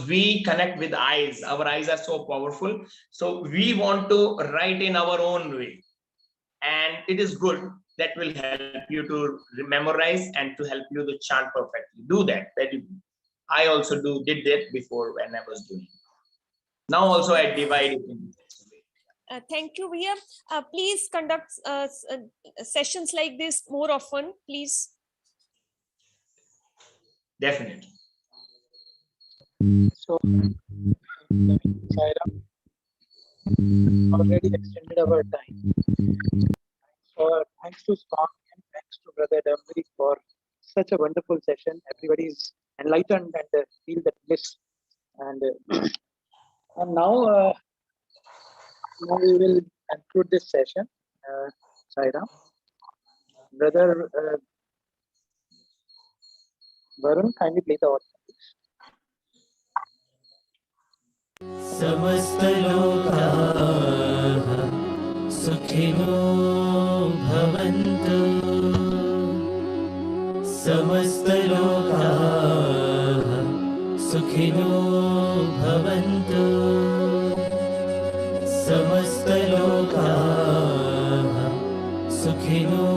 [SPEAKER 2] we connect with eyes. Our eyes are so powerful. So we want to write in our own way. And it is good. That will help you to memorize and to help you to chant perfectly. Do that. I also did that before when I was doing. Now also I divide it in this way.
[SPEAKER 7] Thank you, Bhaiya. Please conduct sessions like this more often, please.
[SPEAKER 2] Definitely.
[SPEAKER 4] So, Saira, already extended our time. Thanks to Scott and thanks to Brother Damrik for such a wonderful session. Everybody is enlightened and feel that bliss. And now we will conclude this session. Saira, Brother Varun, kindly play the audio.
[SPEAKER 12] समस्त लोकाः सुखिनो भवन्तु समस्तलोकाः सुखिनो भवन्तु समस्तलोकाः सुखिनो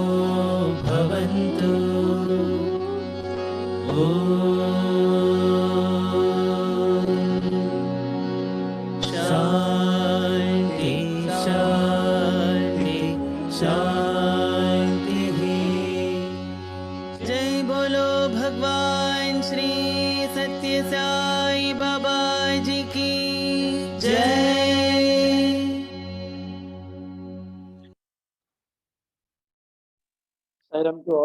[SPEAKER 12] भवन्तु शान्ति शान्ति शान्तिः जय बोलो भगवान श्री सत्य साई बाबा जी की जय।
[SPEAKER 4] Sairam to all.